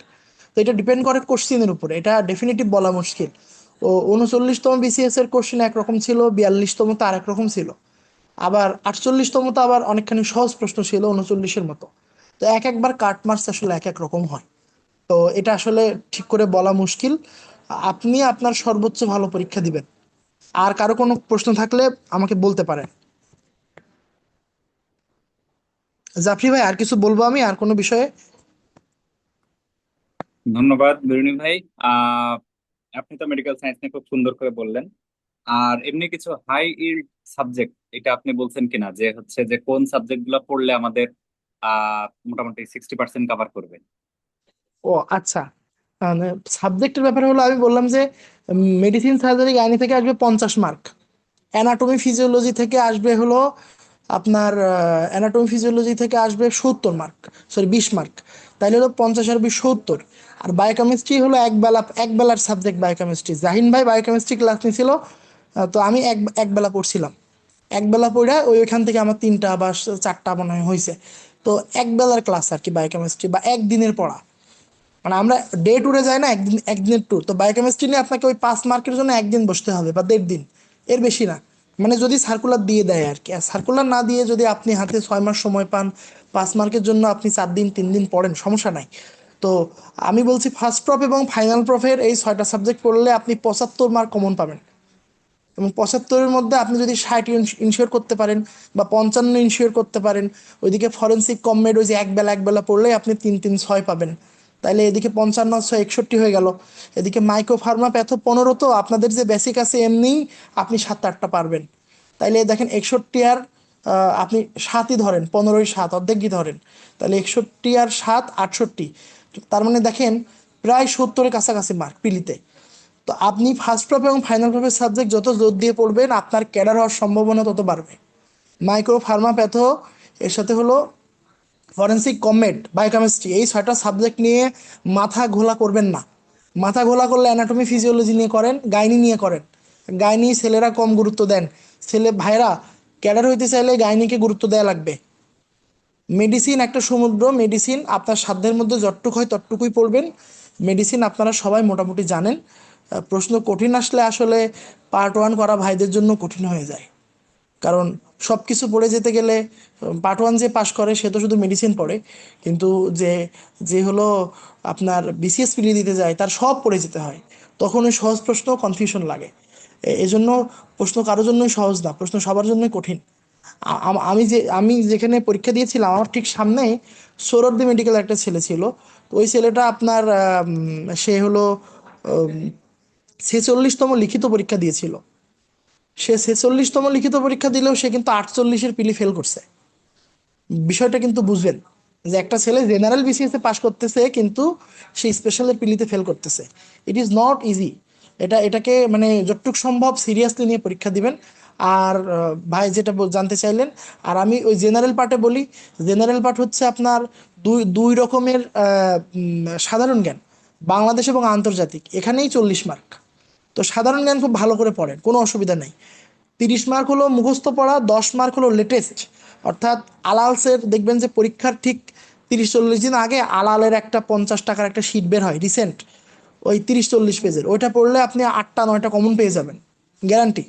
তো এটা ডিপেন্ড করে কোশ্চিনের উপরে, এটা ডেফিনেটিভ বলা মুশকিল। ও 39তম বিসিএস এর কোশ্চিন একরকম ছিল, 42তম তো আর একরকম ছিল, আবার 48তম তো আবার অনেকখানি সহজ প্রশ্ন ছিল 39-এর মতো। তো এক একবার কাট মার্কস আসলে এক এক রকম হয়। তো এটা আসলে ঠিক করে বলা মুশকিল। আপনি আপনার সর্বোচ্চ ভালো পরীক্ষা দিবেন। আর কারো কোনো প্রশ্ন থাকলে আমাকে বলতে পারেন। জাফরি ভাই, আর কিছু বলবো আমি আর কোনো বিষয়ে? ধন্যবাদ বিরুনি ভাই। আহ আপনি তো মেডিকেল সায়েন্স নিয়ে খুব সুন্দর করে বললেন। আর এমনি কিছু হাই ইল্ড সাবজেক্ট এটা আপনি বলছেন কিনা, যে হচ্ছে যে কোন সাবজেক্ট গুলো পড়লে আমাদের মোটামুটি 60% কভার করবে? ও আচ্ছা, মানে সাবজেক্টের ব্যাপারে হলো আমি বললাম যে মেডিসিন সার্জারি গাইনি থেকে আসবে 50 মার্ক, অ্যানাটমি ফিজিওলজি থেকে আসবে হলো আপনার অ্যানাটমি ফিজিওলজি থেকে আসবে 70 মার্ক, সরি 20 মার্ক। তাইলে হলো 50 আর 20 70। আর বায়োকেমিস্ট্রি হলো এক বেলার সাবজেক্ট। বায়োকেমিস্ট্রি জাহিন ভাই বায়োকেমিস্ট্রি ক্লাস নিয়েছিল, তো আমি এক বেলা পড়ছিলাম। এক বেলা পড়া ওইখান থেকে আমার 3টা বা 4টা মনে হয় হয়েছে। তো এক বেলার ক্লাস আর কি বায়োকেমিস্ট্রি, বা একদিনের পড়া। মানে আমরা ডে ট্যুরে যাই না, একদিনের ট্যুর। তো বায়োকেমিস্ট্রি নিয়ে আপনাকে ওই 5 মার্কের জন্য একদিন বসতে হবে বা 1.5 দিন, এর বেশি না। মানে যদি সার্কুলার দিয়ে দেয় আর কি। আর সার্কুলার না দিয়ে যদি আপনি হাতে 6 মাস সময় পান, 5 মার্কের জন্য আপনি 4 দিন 3 দিন পড়েন, সমস্যা নাই। তো আমি বলছি ফার্স্ট প্রপ এবং ফাইনাল প্রফের এই 6টা সাবজেক্ট পড়লে আপনি 75 মার্ক কমন পাবেন। এবং 75-এর মধ্যে আপনি যদি 60 ইনশিওর করতে পারেন বা 55 ইনশিওর করতে পারেন, ওইদিকে ফরেন্সিক কমমেড ওই যে এক বেলা পড়লেই আপনি 3-3-6 পাবেন। তাইলে এদিকে 55 6 61 হয়ে গেল। এদিকে মাইক্রো ফার্মা প্যাথো 15, তো আপনাদের যে বেসিক আছে এমনিই আপনি 7-8টা পারবেন। তাইলে দেখেন 61 আর আপনি 7ই ধরেন, 15-7 অর্ধেকই ধরেন, তাহলে 61 আর 7 68। তার মানে দেখেন প্রায় 70-এর কাছাকাছি মার্ক পিলিতে। তো আপনি ফার্স্ট প্রপ এবং ফাইনাল প্রপের সাবজেক্ট যত জোর দিয়ে পড়বেন আপনার ক্যাডার হওয়ার সম্ভাবনা তত বাড়বে। মাইক্রো ফার্মা প্যাথো, এর সাথে হলো ফরেন্সিক কমেট, বায়োকেমিস্ট্রি, এই 6টা সাবজেক্ট নিয়ে মাথা ঘোলা করবেন না। মাথা ঘোলা করলে অ্যানাটমি ফিজিওলজি নিয়ে করেন, গাইনি নিয়ে করেন। গাইনি ছেলেরা কম গুরুত্ব দেন, ছেলে ভাইরা ক্যাডার হইতে চাইলে গাইনিকে গুরুত্ব দেওয়া লাগবে। মেডিসিন একটা সমুদ্র, মেডিসিন আপনার সাধ্যের মধ্যে যতটুকু হয় ততটুকুই পড়বেন। মেডিসিন আপনারা সবাই মোটামুটি জানেন। প্রশ্ন কঠিন আসলে আসলে পার্ট 1 করা ভাইদের জন্য কঠিন হয়ে যায়, কারণ সবকিছু পড়ে যেতে গেলে পার্ট ওয়ান যে পাশ করে সে তো শুধু মেডিসিন পড়ে, কিন্তু যে যে হলো আপনার বিসিএস পিলি দিতে যায় তার সব পড়ে যেতে হয়। তখন ওই সহজ প্রশ্ন কনফিউশন লাগে। এজন্য প্রশ্ন কারোর জন্যই সহজ না, প্রশ্ন সবার জন্যই কঠিন। আমি যেখানে পরীক্ষা দিয়েছিলাম আমার ঠিক সামনে সোহরাওয়ার্দী মেডিকেল একটা ছেলে ছিল। তো ওই ছেলেটা আপনার সে হলো 46তম লিখিত পরীক্ষা দিয়েছিল। সে 46তম লিখিত পরীক্ষা দিলেও সে কিন্তু 48-এর পিলি ফেল করছে। বিষয়টা কিন্তু বুঝবেন যে একটা ছেলে জেনারেল বিসিএস এ পাশ করতেছে কিন্তু সে স্পেশালের পিলিতে ফেল করতেছে। It is not easy. এটাকে মানে যতটুকু সম্ভব সিরিয়াসলি নিয়ে পরীক্ষা দিবেন। আর ভাই যেটা জানতে চাইলেন, আর আমি ওই জেনারেল পার্টে বলি, জেনারেল পার্ট হচ্ছে আপনার দুই দুই রকমের সাধারণ জ্ঞান, বাংলাদেশ এবং আন্তর্জাতিক, এখানেই 40 মার্ক। তো সাধারণ জ্ঞান খুব ভালো করে পড়েন, কোনো অসুবিধা নেই। 30 মার্ক হলো মুখস্থ পড়া, 10 মার্ক হলো লেটেস্ট। অর্থাৎ আলালসের দেখবেন যে পরীক্ষার ঠিক 30-40 দিন আগে আলালের একটা 50 টাকার একটা শিট বের হয় রিসেন্ট, ওই 30-40 পেজের, ওইটা পড়লে আপনি 8টা 9টা কমন পেয়ে যাবেন, গ্যারান্টি।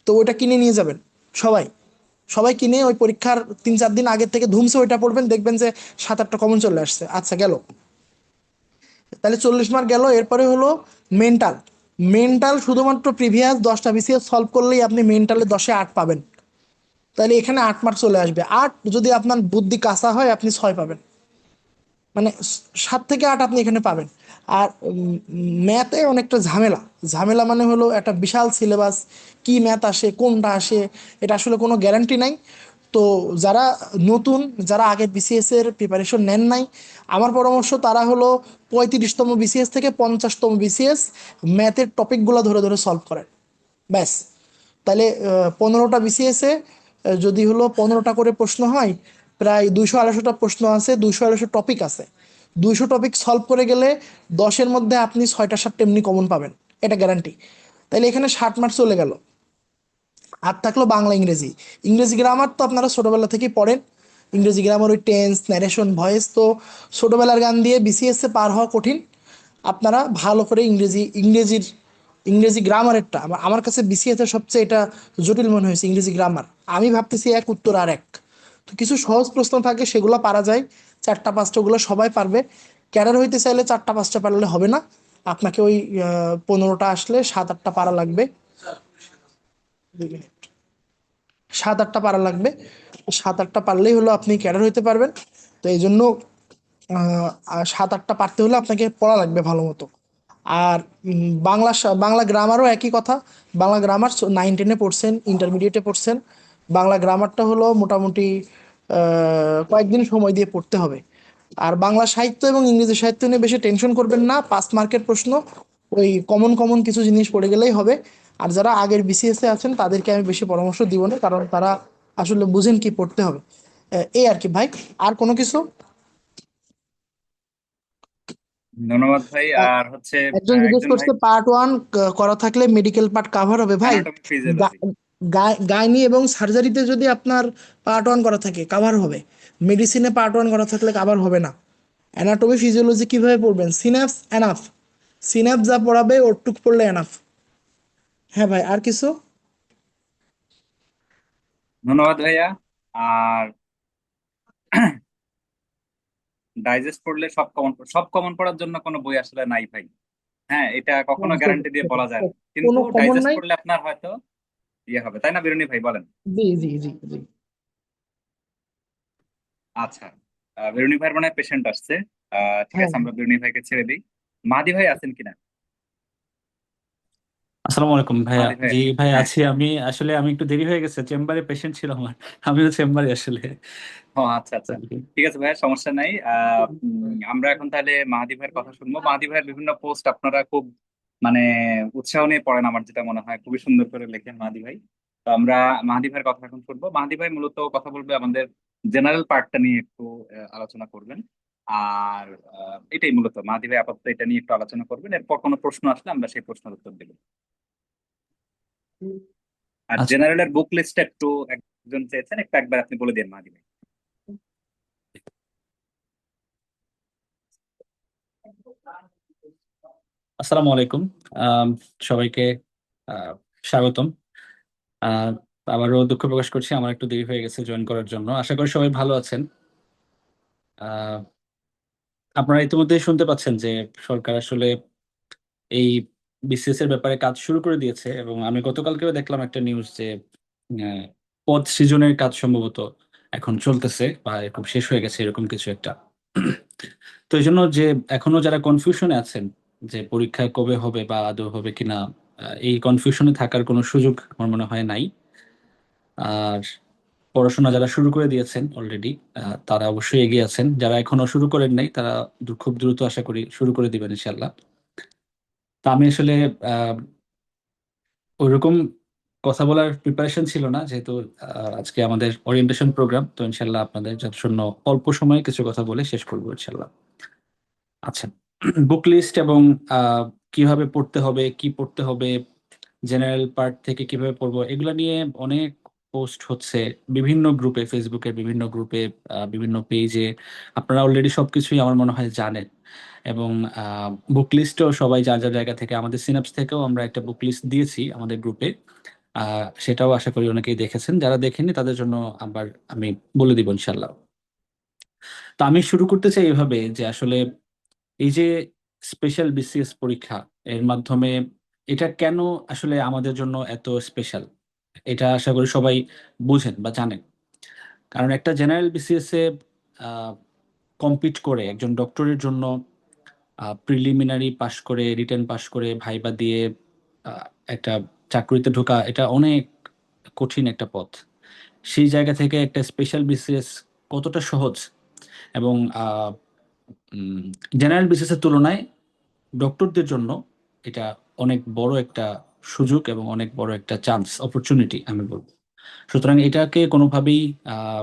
তো ওইটা কিনে নিয়ে যাবেন সবাই, সবাই কিনে ওই পরীক্ষার 3-4 দিন আগের থেকে ধুমসে ওইটা পড়বেন, দেখবেন যে 7-8টা কমন চলে আসছে। আচ্ছা গেল, তাহলে 40 মার্ক গেল। এরপরে হলো মেন্টাল। মেন্টাল শুধুমাত্র প্রিভিয়াস 10টা বিসিএস সলভ করলেই আপনি মেন্টালে 10-এ 8 পাবেন। তাহলে এখানে 8 মার্ক চলে আসবে। 8 যদি আপনার বুদ্ধি কাঁচা হয় আপনি 6 পাবেন, মানে 7 থেকে 8 আপনি এখানে পাবেন। আর ম্যাথে অনেকটা ঝামেলা। ঝামেলা মানে হলো একটা বিশাল সিলেবাস, কি ম্যাথ আসে কোনটা আসে এটা আসলে কোনো গ্যারান্টি নাই। তো যারা নতুন, যারা আগে বিসিএস এর প্রিপারেশন নেন নাই, আমার পরামর্শ তারা হলো 35তম বিসিএস থেকে 50তম বিসিএস ম্যাথের টপিকগুলো ধরে ধরে সলভ করেন, ব্যাস। তাহলে 15টা বিসিএসে যদি হলো 15টা করে প্রশ্ন হয়, প্রায় 200-250টা প্রশ্ন আছে, 200-250 টপিক আছে। 200 টপিক সলভ করে গেলে 10-এর মধ্যে আপনি 6টা 7টা এমনি কমন পাবেন, এটা গ্যারান্টি। তাহলে এখানে 60 মার্ক চলে গেল। আর থাকলো বাংলা ইংরেজি। ইংরেজি গ্রামার তো আপনারা ছোটবেলা থেকেই পড়েন। ইংরেজি গ্রামার ওই টেন্স ন্যারেশন ভয়েস তো ছোটবেলার গান দিয়ে বিসিএস এ পার হওয়া কঠিন। আপনারা ভালো করে ইংরেজি গ্রামারেরটা আমার কাছে বিসিএস এর সবচেয়ে এটা জটিল মনে হয়েছে, ইংরেজি গ্রামার। আমি ভাবতেছি এক উত্তর আর এক। তো কিছু সহজ প্রশ্ন থাকে সেগুলো পারা যায়, 4টা 5টা ওগুলো সবাই পারবে। ক্যাডার হইতে চাইলে 4টা 5টা পারলে হবে না, আপনাকে ওই 15টা আসলে 7-8টা পারা লাগবে। 2 মিনিট, 7-8টা পারা লাগবে। 7-8টা পারলেই হলো আপনি ক্যাডার হইতে পারবেন। তো এই জন্য 7-8টা পারতে হলে আপনাকে পড়া লাগবে ভালো মতো। আর বাংলা গ্রামারও একই কথা। বাংলা গ্রামার 9-10-এ পড়ছেন, ইন্টারমিডিয়েটে পড়ছেন। বাংলা গ্রামারটা হলো মোটামুটি কয়েকদিন সময় দিয়ে পড়তে হবে। আর বাংলা সাহিত্য এবং ইংরেজি সাহিত্য নিয়ে বেশি টেনশন করবেন না, 5 মার্কের প্রশ্ন, ওই কমন কমন কিছু জিনিস পড়ে গেলেই হবে। আর যারা আগের বিসিএস এ আছেন তাদেরকে আমি বেশি পরামর্শ দিব না, কারণ তারা আসলে বুঝেন কি পড়তে হবে। এই আর কি ভাই। আর কোনো কিছু? ধন্যবাদ ভাই। আর হচ্ছে একজন জিজ্ঞেস একজন ভাই করছে পার্ট ওয়ান করা থাকলে মেডিকেল পার্ট কাভার হবে ভাই। Anatomy physiology. গাইনি এবং সার্জারিতে যদি আপনার পার্ট ওয়ান করা থাকে কাভার হবে, মেডিসিনে পার্ট ওয়ান করা থাকলে কাভার হবে না। অ্যানাটমি ফিজিওলজি কিভাবে পড়বেন? সিনাপস এনাফ, সিনাপস যা পড়াবে ওরটুক পড়লে এনাফ। হ্যাঁ ভাই, আর কিছু? ধন্যবাদ ভাইয়া। আর ডাইজেস্ট পড়লে সব কমন পড়ার জন্য কোনো বই আসলে নাই ভাই। হ্যাঁ, এটা কখনো গ্যারান্টি দিয়ে বলা যায় না, কিন্তু কোনো কমন ডাইজেস্ট নাই। পড়লে আপনার হয়তো ইয়ে হবে, তাই না বিরুনি ভাই বলেন? জি জি জি জি। আচ্ছা, বিরুনি ভাইয়ের মানে পেশেন্ট আসছে। ঠিক হ্যাঁ, আছে, আমরা বিরুনি ভাইকে ছেড়ে দিই। মাদি ভাই আছেন কিনা? আসসালামু আলাইকুম ভাইয়া। মাদি ভাই। জি ভাই হ্যাঁ। আছি। আমি একটু দেরি হয়ে গেছে, চেম্বারে পেশেন্ট ছিল আমার। আমিও চেম্বারে আসলে। ও আচ্ছা আচ্ছা, ঠিক আছে ভাইয়া, সমস্যা নাই। আমরা এখন তাহলে মাহাদি ভাইয়ের কথা শুনবো। মাহাদি ভাইয়ের বিভিন্ন পোস্ট আপনারা খুব মানে উৎসাহ নিয়ে পড়েন, আমার যেটা মনে হয় খুবই সুন্দর করে লেখেন মাহাদি ভাই। তো আমরা মাহাদি ভাইয়ের কথা এখন শুনবো। মাহাদি ভাই মূলত কথা বলবে আমাদের জেনারেল পার্টটা নিয়ে একটু আলোচনা করবেন। আর এটাই মূলত মাহাদি ভাই আপাতত এটা নিয়ে একটু আলোচনা করবেন, এরপর কোনো প্রশ্ন আসলে আমরা সেই প্রশ্নের উত্তর দেবো। আর আচ্ছা, জেনারেলের বুক লিস্টটা একটু একজন চেয়েছেন, একটু একবার আপনি বলে দিন মাহাদি ভাই। আসসালামু আলাইকুম। সবাইকে আহ, স্বাগতম। আবারও দুঃখ প্রকাশ করছি, আমার একটু দেরি হয়ে গেছে জয়েন করার জন্য। আশা করি সবাই ভালো আছেন। আহ আপনারা ইতিমধ্যে শুনতে পাচ্ছেন যে সরকার আসলে এই বিসিএস এর ব্যাপারে কাজ শুরু করে দিয়েছে, এবং আমি গতকালকেও দেখলাম একটা নিউজ যে আহ, পদ সৃজনের কাজ সম্ভবত এখন চলতেছে বা এরকম শেষ হয়ে গেছে, এরকম কিছু একটা। তো এই জন্য যে এখনো যারা কনফিউশনে আছেন যে পরীক্ষা কবে হবে বা আদৌ হবে কিনা, এই কনফিউশনে থাকার কোনো সুযোগ আমার মনে হয় নাই। আর পড়াশোনা যারা শুরু করে দিয়েছেন অলরেডি, তারা অবশ্যই এগিয়ে আছেন। যারা এখনো শুরু করেন নাই তারা খুব দ্রুত আশা করি শুরু করে দিবেন ইনশাল্লাহ। তা আমি আসলে আহ ওইরকম কথা বলার প্রিপারেশন ছিল না, যেহেতু আজকে আমাদের ওরিয়েন্টেশন প্রোগ্রাম, তো ইনশাল্লাহ আপনাদের জন্য অল্প সময়ে কিছু কথা বলে শেষ করবো ইনশাল্লাহ। আচ্ছা, বুক লিস্ট এবং আহ, কিভাবে পড়তে হবে, কি পড়তে হবে, জেনারেল পার্ট থেকে কিভাবে পড়বো, এগুলা নিয়ে অনেক পোস্ট হচ্ছে বিভিন্ন গ্রুপে, ফেসবুকের বিভিন্ন গ্রুপে, বিভিন্ন পেজে। আপনারা অলরেডি সবকিছুই আমার মনে হয় জানেন। এবং বুক লিস্টও সবাই যার যার জায়গা থেকে, আমাদের সিনাপস থেকেও আমরা একটা বুক লিস্ট দিয়েছি আমাদের গ্রুপে। সেটাও আশা করি অনেকেই দেখেছেন, যারা দেখেননি তাদের জন্য আবার আমি বলে দিব ইনশাল্লাহ। তো আমি শুরু করতে চাই এভাবে যে আসলে এই যে স্পেশাল বিসিএস পরীক্ষা, এর মাধ্যমে এটা কেন আসলে আমাদের জন্য এত স্পেশাল, এটা আশা করি সবাই বুঝেন বা জানেন। কারণ একটা জেনারেল বিসিএস এ কম্পিট করে একজন ডক্টরের জন্য প্রিলিমিনারি পাশ করে, রিটেন পাশ করে, ভাইবা দিয়ে আহ, একটা চাকরিতে ঢোকা, এটা অনেক কঠিন একটা পথ। সেই জায়গা থেকে একটা স্পেশাল বিসিএস কতটা সহজ, এবং জেনারেল বিসিএস এর তুলনায় ডক্টরদের জন্য এটা অনেক বড় একটা সুযোগ এবং অনেক বড় একটা চান্স, অপরচুনিটি আমি বলবো। সুতরাং এটাকে কোনোভাবেই আহ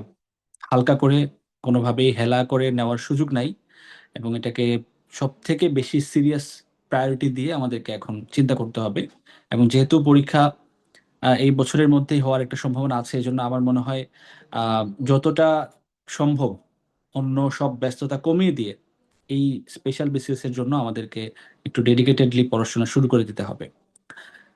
হালকা করে, কোনোভাবেই হেলা করে নেওয়ার সুযোগ নাই। এবং এটাকে সব থেকে বেশি সিরিয়াস প্রায়োরিটি দিয়ে আমাদেরকে এখন চিন্তা করতে হবে। এবং যেহেতু পরীক্ষা এই বছরের মধ্যেই হওয়ার একটা সম্ভাবনা আছে, এই জন্য আমার মনে হয় যতটা সম্ভব অন্য সব ব্যস্ততা কমিয়ে দিয়ে এই স্পেশাল বিসিএস এর জন্য আমাদেরকে একটু ডেডিকেটেডলি পড়াশোনা শুরু করে দিতে হবে।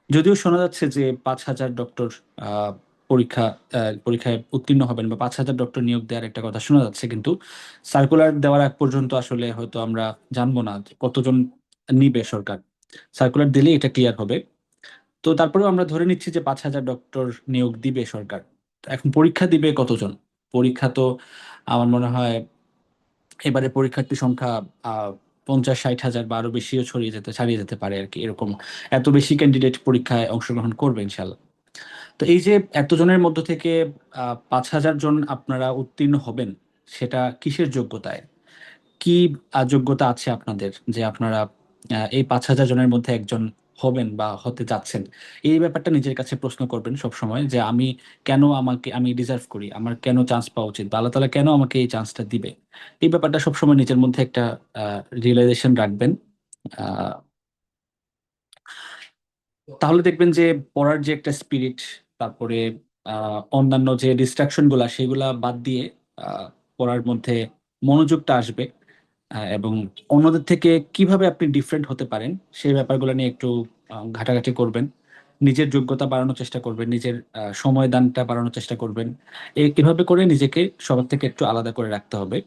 যদিও শোনা যাচ্ছে যে 5,000 ডক্টর আহ, পরীক্ষায় উত্তীর্ণ হবেন, বা 5,000 ডক্টর নিয়োগ দেওয়ার একটা কথা শোনা যাচ্ছে, কিন্তু সার্কুলার দেওয়ার আগ পর্যন্ত আসলে হয়তো আমরা জানবো না যে কতজন নিবে সরকার। সার্কুলার দিলেই এটা ক্লিয়ার হবে। তো তারপরেও আমরা ধরে নিচ্ছি যে 5,000 ডক্টর নিয়োগ দিবে সরকার। তো এখন পরীক্ষা দিবে কতজন? পরীক্ষা তো আমার মনে হয় এবারে পরীক্ষার্থী সংখ্যা 50-60 হাজার বা আরো বেশিও ছাড়িয়ে যেতে পারে আর কি, এরকম এত বেশি ক্যান্ডিডেট পরীক্ষায় অংশগ্রহণ করবে ইনশাল্লাহ। তো এই যে এতজনের মধ্য থেকে 5,000 জন আপনারা উত্তীর্ণ হবেন, সেটা কিসের যোগ্যতায়, কি যোগ্যতা আছে আপনাদের যে আপনারা এই 5,000 জনের মধ্যে একজন হবেন বা হতে যাচ্ছেন? এই ব্যাপারটা নিজের কাছে প্রশ্ন করবেন সব সময়, যে আমি কেন, আমি ডিজার্ভ করি, আমার কেন চান্স পাওয়া উচিত, বা আল্লাহ তাআলা কেন আমাকে এই চান্সটা দিবে। এই ব্যাপারটা সবসময় নিজের মধ্যে একটা রিয়েলাইজেশন রাখবেন। আহ, তাহলে দেখবেন যে পড়ার যে একটা স্পিরিট, তারপরে অন্যান্য যে ডিস্ট্রাকশন গুলা সেগুলা বাদ দিয়ে আহ, পড়ার মধ্যে মনোযোগটা আসবে। এবং অন্যদের থেকে কিভাবে আপনি ডিফারেন্ট হতে পারেন সেই ব্যাপারগুলো নিয়ে একটু ঘাটাঘাটি করবেন। নিজের যোগ্যতা বাড়ানোর চেষ্টা করবেন, নিজের সময় দানটা বাড়ানোর চেষ্টা করবেন। এভাবে করে নিজেকে সবার থেকে একটু আলাদা করে রাখতে হবে,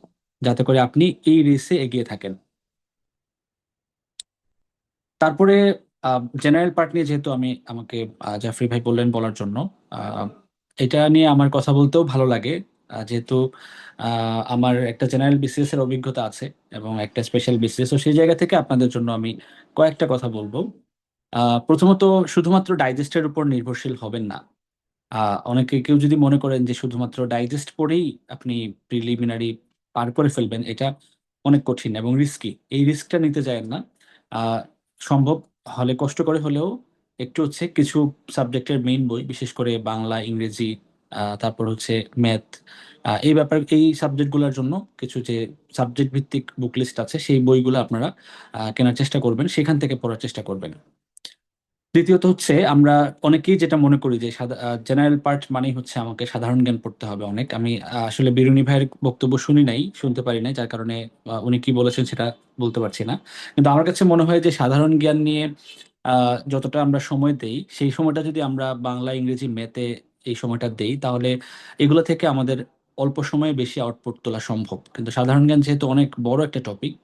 যাতে করে আপনি এই রেসে এগিয়ে থাকেন। তারপরে জেনারেল পার্ট নিয়ে, যেহেতু আমাকে জাফরি ভাই বললেন বলার জন্য, আহ, এটা নিয়ে আমার কথা বলতেও ভালো লাগে। যেহেতু আমার একটা জেনারেল বিসিএস এর অভিজ্ঞতা আছে এবং একটা স্পেশাল বিসিএস, তো সেই জায়গা থেকে আপনাদের জন্য আমি কয়েকটা কথা বলবো। প্রথমত, শুধুমাত্র ডাইজেস্টের উপর নির্ভরশীল হবেন না। অনেকে, কেউ যদি মনে করেন যে শুধুমাত্র ডাইজেস্ট পড়েই আপনি প্রিলিমিনারি পার করে ফেলবেন, এটা অনেক কঠিন এবং রিস্কি, এই রিস্কটা নিতে যায় না। আহ, সম্ভব হলে কষ্ট করে হলেও একটু হচ্ছে কিছু সাবজেক্টের মেইন বই, বিশেষ করে বাংলা, ইংরেজি, তারপর হচ্ছে ম্যাথ, এই সাবজেক্টগুলোর জন্য কিছু যে সাবজেক্ট ভিত্তিক বুক লিস্ট আছে, সেই বইগুলো আপনারা কেনার চেষ্টা করবেন, সেখান থেকে পড়ার চেষ্টা করবেন। দ্বিতীয়ত হচ্ছে, আমরা অনেকেই যেটা মনে করি যে জেনারেল পার্ট মানেই হচ্ছে আমাকে সাধারণ জ্ঞান পড়তে হবে অনেক। আমি আসলে বিরুনি ভাইয়ের বক্তব্য শুনতে পারি নাই, যার কারণে উনি কি বলেছেন সেটা বলতে পারছি না। কিন্তু আমার কাছে মনে হয় যে সাধারণ জ্ঞান নিয়ে যতটা আমরা সময় দেই, সেই সময়টা যদি আমরা বাংলা, ইংরেজি, ম্যাথে এই সময়টা দেই, তাহলে এগুলো থেকে আমাদের অল্প সময়ে বেশি আউটপুট তোলা সম্ভব। কিন্তু সাধারণ জ্ঞান যেহেতু অনেক বড় একটা টপিক,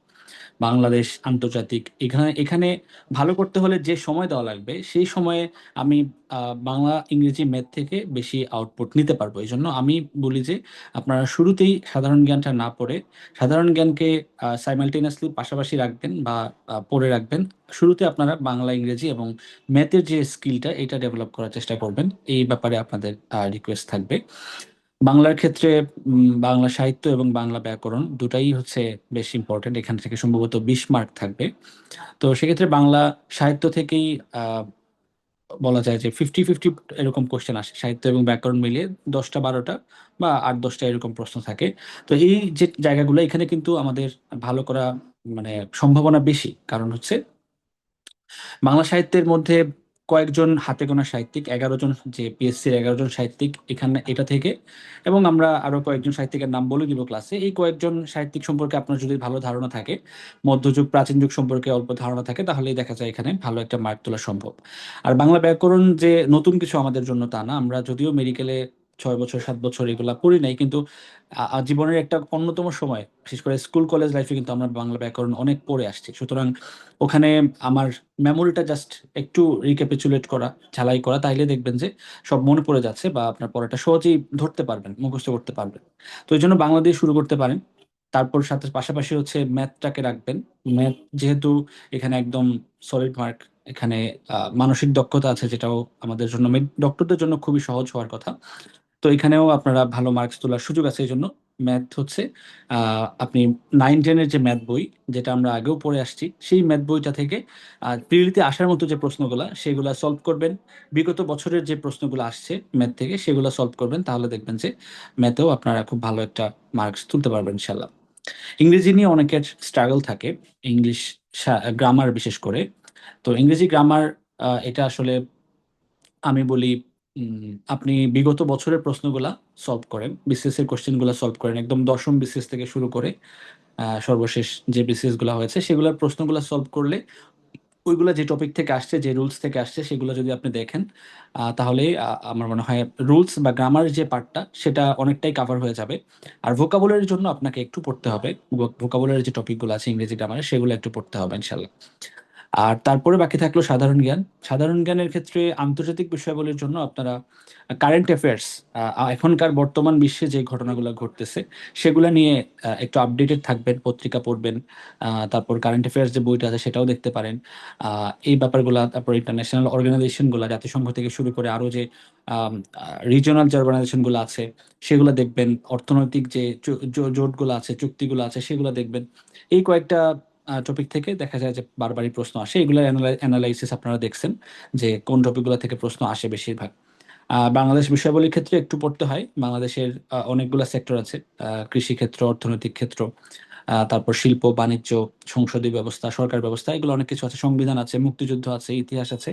বাংলাদেশ, আন্তর্জাতিক, এখানে এখানে ভালো করতে হলে যে সময় দেওয়া লাগবে সেই সময়ে আমি বাংলা, ইংরেজি, ম্যাথ থেকে বেশি আউটপুট নিতে পারবো। এই জন্য আমি বলি যে আপনারা শুরুতেই সাধারণ জ্ঞানটা না পড়ে সাধারণ জ্ঞানকে সাইমালটেনিয়াসলি পাশাপাশি রাখবেন বা পড়ে রাখবেন। শুরুতে আপনারা বাংলা, ইংরেজি এবং ম্যাথের যে স্কিলটা এটা ডেভেলপ করার চেষ্টা করবেন। এই ব্যাপারে আপনাদের রিকোয়েস্ট থাকবে। বাংলার ক্ষেত্রে বাংলা সাহিত্য এবং বাংলা ব্যাকরণ দুটাই হচ্ছে বেশ ইম্পর্টেন্ট, এখান থেকে সম্ভবত 20 মার্ক থাকবে। তো সেক্ষেত্রে বাংলা সাহিত্য থেকেই আহ, বলা যায় যে 50-50 এরকম কোশ্চেন আসে, সাহিত্য এবং ব্যাকরণ মিলিয়ে 10টা 12টা বা 8-10টা এরকম প্রশ্ন থাকে। তো এই যে জায়গাগুলো, এখানে কিন্তু আমাদের ভালো করা মানে সম্ভাবনা বেশি, কারণ হচ্ছে বাংলা সাহিত্যের মধ্যে কয়েকজন হাতে গোনা সাহিত্যিক, 11 জন, যে পিএসসির 11 জন সাহিত্যিক এখানে এটা থেকে, এবং আমরা আরো কয়েকজন সাহিত্যিকের নাম বলে দিব ক্লাসে। এই কয়েকজন সাহিত্যিক সম্পর্কে আপনার যদি ভালো ধারণা থাকে, মধ্যযুগ, প্রাচীন যুগ সম্পর্কে অল্প ধারণা থাকে, তাহলেই দেখা যায় এখানে ভালো একটা মার্ক তোলা সম্ভব। আর বাংলা ব্যাকরণ যে নতুন কিছু আমাদের জন্য তা না, আমরা যদিও মেডিকেলে 6 বছর 7 বছর এগুলা পড়ি নাই, কিন্তু জীবনের একটা অন্যতম সময়, বিশেষ করে স্কুল কলেজ লাইফে কিন্তু আমরা বাংলা ব্যাকরণ অনেক পড়ে আসছি। সুতরাং ওখানে আমার মেমোরিটা জাস্ট একটু রিক্যাপিচুলেট করা, ঝালাই করা, তাইলে দেখবেন যে সব মনে পড়ে যাচ্ছে বা আপনার পড়াটা সহজেই ধরতে পারবেন, মুখস্থ করতে পারবেন। তো এই জন্য বাংলা দিয়ে শুরু করতে পারেন। তারপর সাথে পাশাপাশি হচ্ছে ম্যাথটাকে রাখবেন। ম্যাথ যেহেতু এখানে একদম সলিড মার্ক, এখানে মানসিক দক্ষতা আছে, যেটাও আমাদের জন্য, ডক্টরদের জন্য খুবই সহজ হওয়ার কথা। তো এখানেও আপনারা ভালো মার্কস তোলার সুযোগ আছে। এই জন্য ম্যাথ হচ্ছে আপনি 9-10-এর যে ম্যাথ বই, যেটা আমরা আগেও পড়ে আসছি, সেই ম্যাথ বইটা থেকে প্রিলিতে আসার মতো যে প্রশ্নগুলা সেগুলা সলভ করবেন। বিগত বছরের যে প্রশ্নগুলো আসছে ম্যাথ থেকে সেগুলো সলভ করবেন, তাহলে দেখবেন যে ম্যাথেও আপনারা খুব ভালো একটা মার্কস তুলতে পারবেন ইনশাল্লাহ। ইংরেজি নিয়ে অনেকের স্ট্রাগল থাকে, ইংলিশ গ্রামার বিশেষ করে। তো ইংরেজি গ্রামার এটা আসলে আমি বলি, আপনি বিগত বছরের প্রশ্নগুলা সলভ করেন, বিসিএস এর কোশ্চেনগুলো সলভ করেন, একদম দশম বিসিএস থেকে শুরু করে সর্বশেষ যে বিসিএস গুলা হয়েছে সেগুলোর প্রশ্নগুলো সলভ করলে, ওইগুলা যে টপিক থেকে আসছে, যে রুলস থেকে আসছে, সেগুলো যদি আপনি দেখেন, তাহলে আমার মনে হয় রুলস বা গ্রামার যে পার্টটা সেটা অনেকটাই কাভার হয়ে যাবে। আর ভোকাবুলারির জন্য আপনাকে একটু পড়তে হবে, ভোকাবুলারি যে টপিকগুলো আছে ইংরেজি গ্রামারে সেগুলো একটু পড়তে হবে ইনশাল্লাহ। আর তারপরে বাকি থাকলো সাধারণ জ্ঞান। সাধারণ জ্ঞানের ক্ষেত্রে আন্তর্জাতিক বিষয়াবলীর জন্য আপনারা কারেন্ট অ্যাফেয়ার্স, এখনকার বর্তমান বিশ্বে যে ঘটনাগুলো ঘটতেছে সেগুলো নিয়ে একটু আপডেটেড থাকবেন, পত্রিকা পড়বেন। তারপর কারেন্ট অ্যাফেয়ার্স যে বইটা আছে সেটাও দেখতে পারেন। এই ব্যাপারগুলা, তারপর ইন্টারন্যাশনাল অর্গানাইজেশনগুলো, জাতিসংঘ থেকে শুরু করে আরো যে রিজিওনাল যে অর্গানাইজেশনগুলো আছে সেগুলো দেখবেন। অর্থনৈতিক যে জোটগুলো আছে, চুক্তিগুলো আছে, সেগুলো দেখবেন। এই কয়েকটা টপিক থেকে দেখা যায় যে বারবারই প্রশ্ন আসে, এগুলোর অ্যানালাইসিস আপনারা দেখছেন যে কোন টপিকগুলো থেকে প্রশ্ন আসে বেশিরভাগ। বাংলাদেশ বিষয়াবলীর ক্ষেত্রে একটু পড়তে হয়, বাংলাদেশের অনেকগুলো সেক্টর আছে, কৃষি ক্ষেত্র, অর্থনৈতিক ক্ষেত্র, তারপর শিল্প, বাণিজ্য, সংসদীয় ব্যবস্থা, সরকার ব্যবস্থা, এগুলো অনেক কিছু আছে, সংবিধান আছে, মুক্তিযুদ্ধ আছে, ইতিহাস আছে।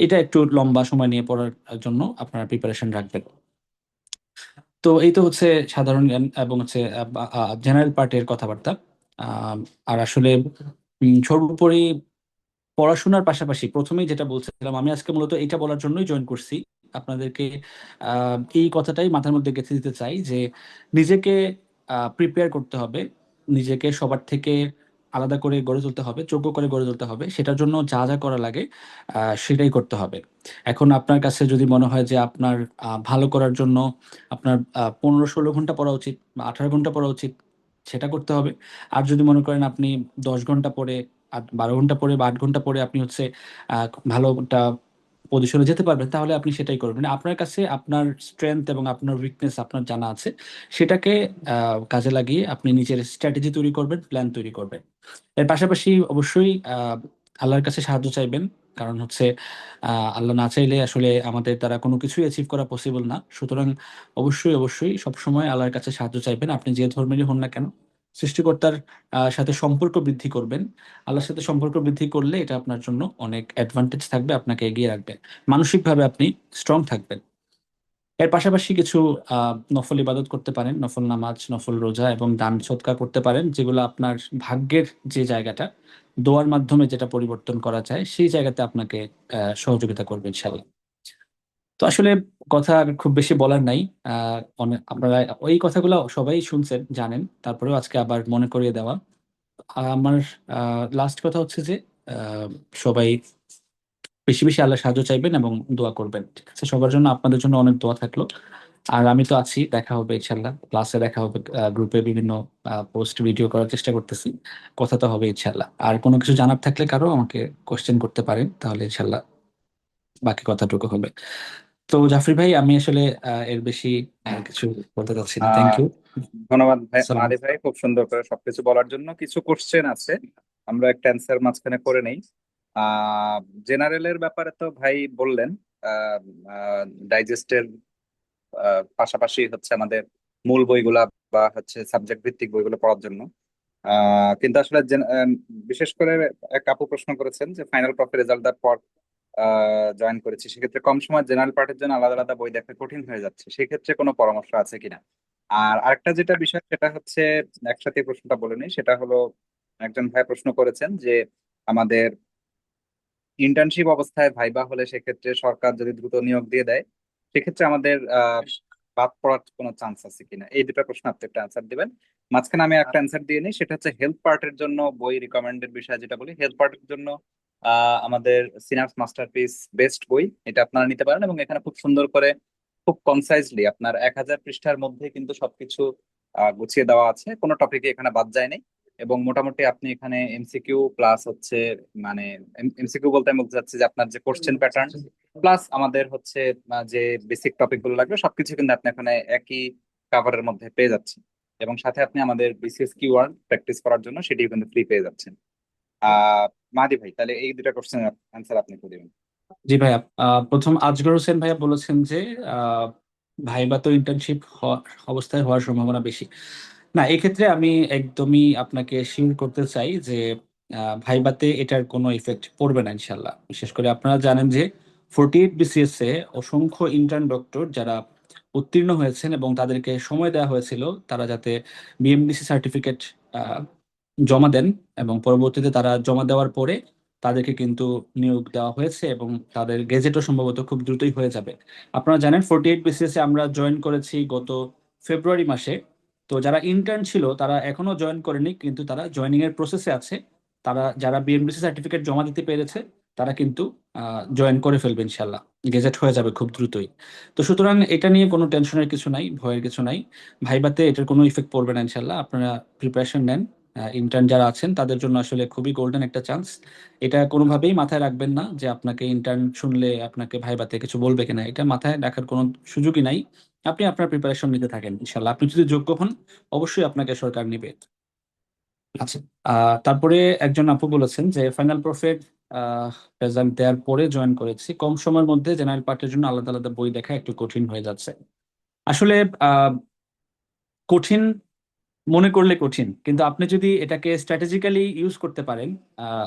এটা একটু লম্বা সময় নিয়ে পড়ার জন্য আপনারা প্রিপারেশন রাখবেন। তো এই তো হচ্ছে সাধারণ জ্ঞান এবং হচ্ছে জেনারেল পার্টের কথাবার্তা। আর আসলে সর্বোপরি পড়াশোনার পাশাপাশি প্রথমেই যেটা বলছিলাম, আমি আজকে মূলত এটা বলার জন্যই জয়েন করছি আপনাদেরকে। এই কথাটাই মাথার মধ্যে গেঁথে দিতে চাই যে নিজেকে প্রিপেয়ার করতে হবে, নিজেকে সবার থেকে আলাদা করে গড়ে তুলতে হবে, যোগ্য করে গড়ে তুলতে হবে। সেটার জন্য যা যা করা লাগে সেটাই করতে হবে। এখন আপনার কাছে যদি মনে হয় যে আপনার ভালো করার জন্য আপনার 15-16 ঘন্টা পড়া উচিত বা 18 ঘন্টা পড়া উচিত, সেটা করতে হবে। আর যদি মনে করেন আপনি 10 ঘন্টা পড়ে, 12 ঘন্টা পরে বা 8 ঘন্টা পরে আপনি হচ্ছে ভালো একটা পজিশনে যেতে পারবেন, তাহলে আপনি সেটাই করবেন। আপনার কাছে আপনার স্ট্রেংথ এবং আপনার উইকনেস আপনার জানা আছে, সেটাকে কাজে লাগিয়ে আপনি নিজের স্ট্র্যাটেজি তৈরি করবেন, প্ল্যান তৈরি করবেন। এর পাশাপাশি অবশ্যই আল্লাহর কাছে সাহায্য চাইবেন, কারণ হচ্ছে আল্লাহ না চাইলে আসলে আমাদের দ্বারা কোনো কিছুই অ্যাচিভ করা পসিবল না। সুতরাং অবশ্যই অবশ্যই সবসময় আল্লাহর কাছে সাহায্য চাইবেন, আপনি যে ধর্মেরই হন না কেন। সৃষ্টিকর্তার সাথে সম্পর্ক বৃদ্ধি করবেন। আল্লাহর সাথে সম্পর্ক বৃদ্ধি করলে এটা আপনার জন্য অনেক অ্যাডভান্টেজ থাকবে, আপনাকে এগিয়ে রাখবে, মানসিকভাবে আপনি স্ট্রং থাকবেন। এর পাশাপাশি কিছু নফল ইবাদত করতে পারেন, নফল নামাজ, নফল রোজা এবং দান সদকা করতে পারেন, যেগুলো আপনার ভাগ্যের যে জায়গাটা, দোয়ার মাধ্যমে যেটা পরিবর্তন করা যায়, সেই জায়গাতে আপনাকে সহযোগিতা করবে ইনশাল্লাহ। তো আসলে কথা আর খুব বেশি বলার নাই। অনেক আপনারা ওই কথাগুলো সবাই শুনছেন, জানেন, তারপরেও আজকে আবার মনে করিয়ে দেওয়া। আমার লাস্ট কথা হচ্ছে যে আহ, সবাই বেশি বেশি আল্লাহ সাহায্য চাইবেন এবং দোয়া করবেন, ঠিক আছে? সবার জন্য, আপনাদের জন্য অনেক দোয়া থাকলো। আর আমি তো আছি, দেখা হবে ইনশাল্লাহ, ক্লাসে দেখা হবে, গ্রুপে বিভিন্ন পোস্ট ভিডিও করার চেষ্টা করতেছি, কথা তো হবে ইনশাল্লাহ। আর কোনো কিছু জানার থাকলে কারো আমাকে কোশ্চেন করতে পারেন, তাহলে ইনশাল্লাহ বাকি কথাটুকু হবে। তো জাফরি ভাই, আমি আসলে এর বেশি আর কিছু বলতে চাচ্ছি না। Thank ah you. ধন্যবাদ ভাই, সালাম। মারি ভাই, খুব সুন্দর করে সবকিছু বলার জন্য। কিছু কোশ্চেন আছে, আমরা একটা অ্যান্সার মাঝখানে করে নেই। জেনারেলের ব্যাপারে তো ভাই বললেন, ডাইজেস্টের পাশাপাশি হচ্ছে আমাদের মূল বইগুলা বা হচ্ছে সাবজেক্ট ভিত্তিক বইগুলো পড়ার জন্য। কিন্তু আসলে বিশেষ করে এক আপু প্রশ্ন করেছেন যে ফাইনাল প্রফের রেজাল্ট দেওয়ার পর জয়েন করেছি, সেক্ষেত্রে কম সময় জেনারেল পার্টের জন্য আলাদা আলাদা বই দেখা কঠিন হয়ে যাচ্ছে, সেক্ষেত্রে কোনো পরামর্শ আছে কিনা? আর আরেকটা যেটা বিষয় সেটা হচ্ছে, একসাথে প্রশ্নটা বলে নিই, সেটা হলো একজন ভাই প্রশ্ন করেছেন যে আমাদের ইন্টার্নশিপ অবস্থায় ভাইবা হলে সেক্ষেত্রে সরকার যদি দ্রুত নিয়োগ দিয়ে দেয়, সেক্ষেত্রে আমাদের বাদ পড়ার কোনো চান্স আছে কিনা। এই দুটো প্রশ্ন আপনি একটা অ্যান্সার দিবেন। মাঝখানে আমি একটা অ্যান্সার দিয়ে নিই, সেটা হচ্ছে হেলথ পার্টের জন্য বই রিকমেন্ডেড বিষয় যেটা বলি। হেলথ পার্টের জন্য আমাদের সিনাপস মাস্টারপিস বেস্ট বই, এটা আপনারা নিতে পারেন। এবং এখানে খুব সুন্দর করে, খুব কনসাইজলি আপনার 1000 পৃষ্ঠার মধ্যে কিন্তু সবকিছু গুছিয়ে দেওয়া আছে, কোনো টপিকে এখানে বাদ যায় নাই। এবং মোটামুটি আপনি এখানে এমসিকিউ প্লাস হচ্ছে, মানে এমসিকিউ বলতে আমি বলতে চাচ্ছি যে আপনার যে কোশ্চেন প্যাটার্ন প্লাস আমাদের হচ্ছে যে বেসিক টপিক গুলো লাগবে সবকিছু কিন্তু আপনি এখানে একই কাভারের মধ্যে পেয়ে যাচ্ছেন। এবং সাথে আপনি আমাদের বিসিএস কিওয়ার্ড প্র্যাকটিস করার জন্য সেটিও কিন্তু ফ্রি পেয়ে যাচ্ছেন। আহ মাদি ভাই, তাহলে এই দুটা কোশ্চেন অ্যান্সার আপনি করে দিবেন। জি ভাইয়া, প্রথম আজগর হোসেন ভাইয়া বলেছেন যে আহ, ভাইবা তো ইন্টার্নশিপ অবস্থায় হওয়ার সম্ভাবনা বেশি। না, এক্ষেত্রে আমি একদমই আপনাকে শিওর করতে চাই যে ভাইবাতে এটার কোনো ইফেক্ট পড়বে না ইনশাল্লাহ। বিশেষ করে আপনারা জানেন যে 48 BCS এ অসংখ্য ইন্টার্ন ডক্টর যারা উত্তীর্ণ হয়েছেন এবং তাদেরকে সময় দেওয়া হয়েছিল তারা যাতে বিএমডিসি সার্টিফিকেট জমা দেন, এবং পরবর্তীতে তারা জমা দেওয়ার পরে তাদেরকে কিন্তু নিয়োগ দেওয়া হয়েছে এবং তাদের গেজেটও সম্ভবত খুব দ্রুতই হয়ে যাবে। আপনারা জানেন 48 BCS এ আমরা জয়েন করেছি গত ফেব্রুয়ারি মাসে। তো যারা ইন্টার্ন ছিল তারা এখনো জয়েন করেনি, কিন্তু তারা জয়েনিং এর প্রসেসে আছে। তারা যারা বিএমডিসি সার্টিফিকেট জমা দিতে পেরেছে তারা কিন্তু জয়েন করে ফেলবে ইনশাল্লাহ, গেজেট হয়ে যাবে খুব দ্রুতই। তো সুতরাং এটা নিয়ে কোনো টেনশনের কিছু নাই, ভয়ের কিছু নাই। ভাইবাতে এটার কোনো ইফেক্ট পড়বে না ইনশাল্লাহ। আপনারা প্রিপারেশন নেন। ইন্টার্ন যারা আছেন তাদের জন্য আসলে খুবই গোল্ডেন একটা চান্স। এটা কোনোভাবেই মাথায় রাখবেন না যে আপনাকে ইন্টার্ন শুনলে আপনাকে ভাইবাতে কিছু বলবে কিনা, এটা মাথায় রাখার কোনো সুযোগই নাই। আপনি আপনার প্রিপারেশন নিতে থাকেন ইনশাল্লাহ, আপনি যদি যোগ্য হন অবশ্যই আপনাকে সরকার নিবে। আচ্ছা, তারপরে একজন আপু বলেছেন যে ফাইনাল প্রফেট রেজাল্ট দেওয়ার পরে জয়েন করেছি, কম সময়ের মধ্যে জেনারেল পার্টের জন্য আলাদা আলাদা বই দেখা একটু কঠিন হয়ে যাচ্ছে। আসলে আহ, কঠিন মনে করলে কঠিন, কিন্তু আপনি যদি এটাকে স্ট্র্যাটেজিক্যালি ইউজ করতে পারেন,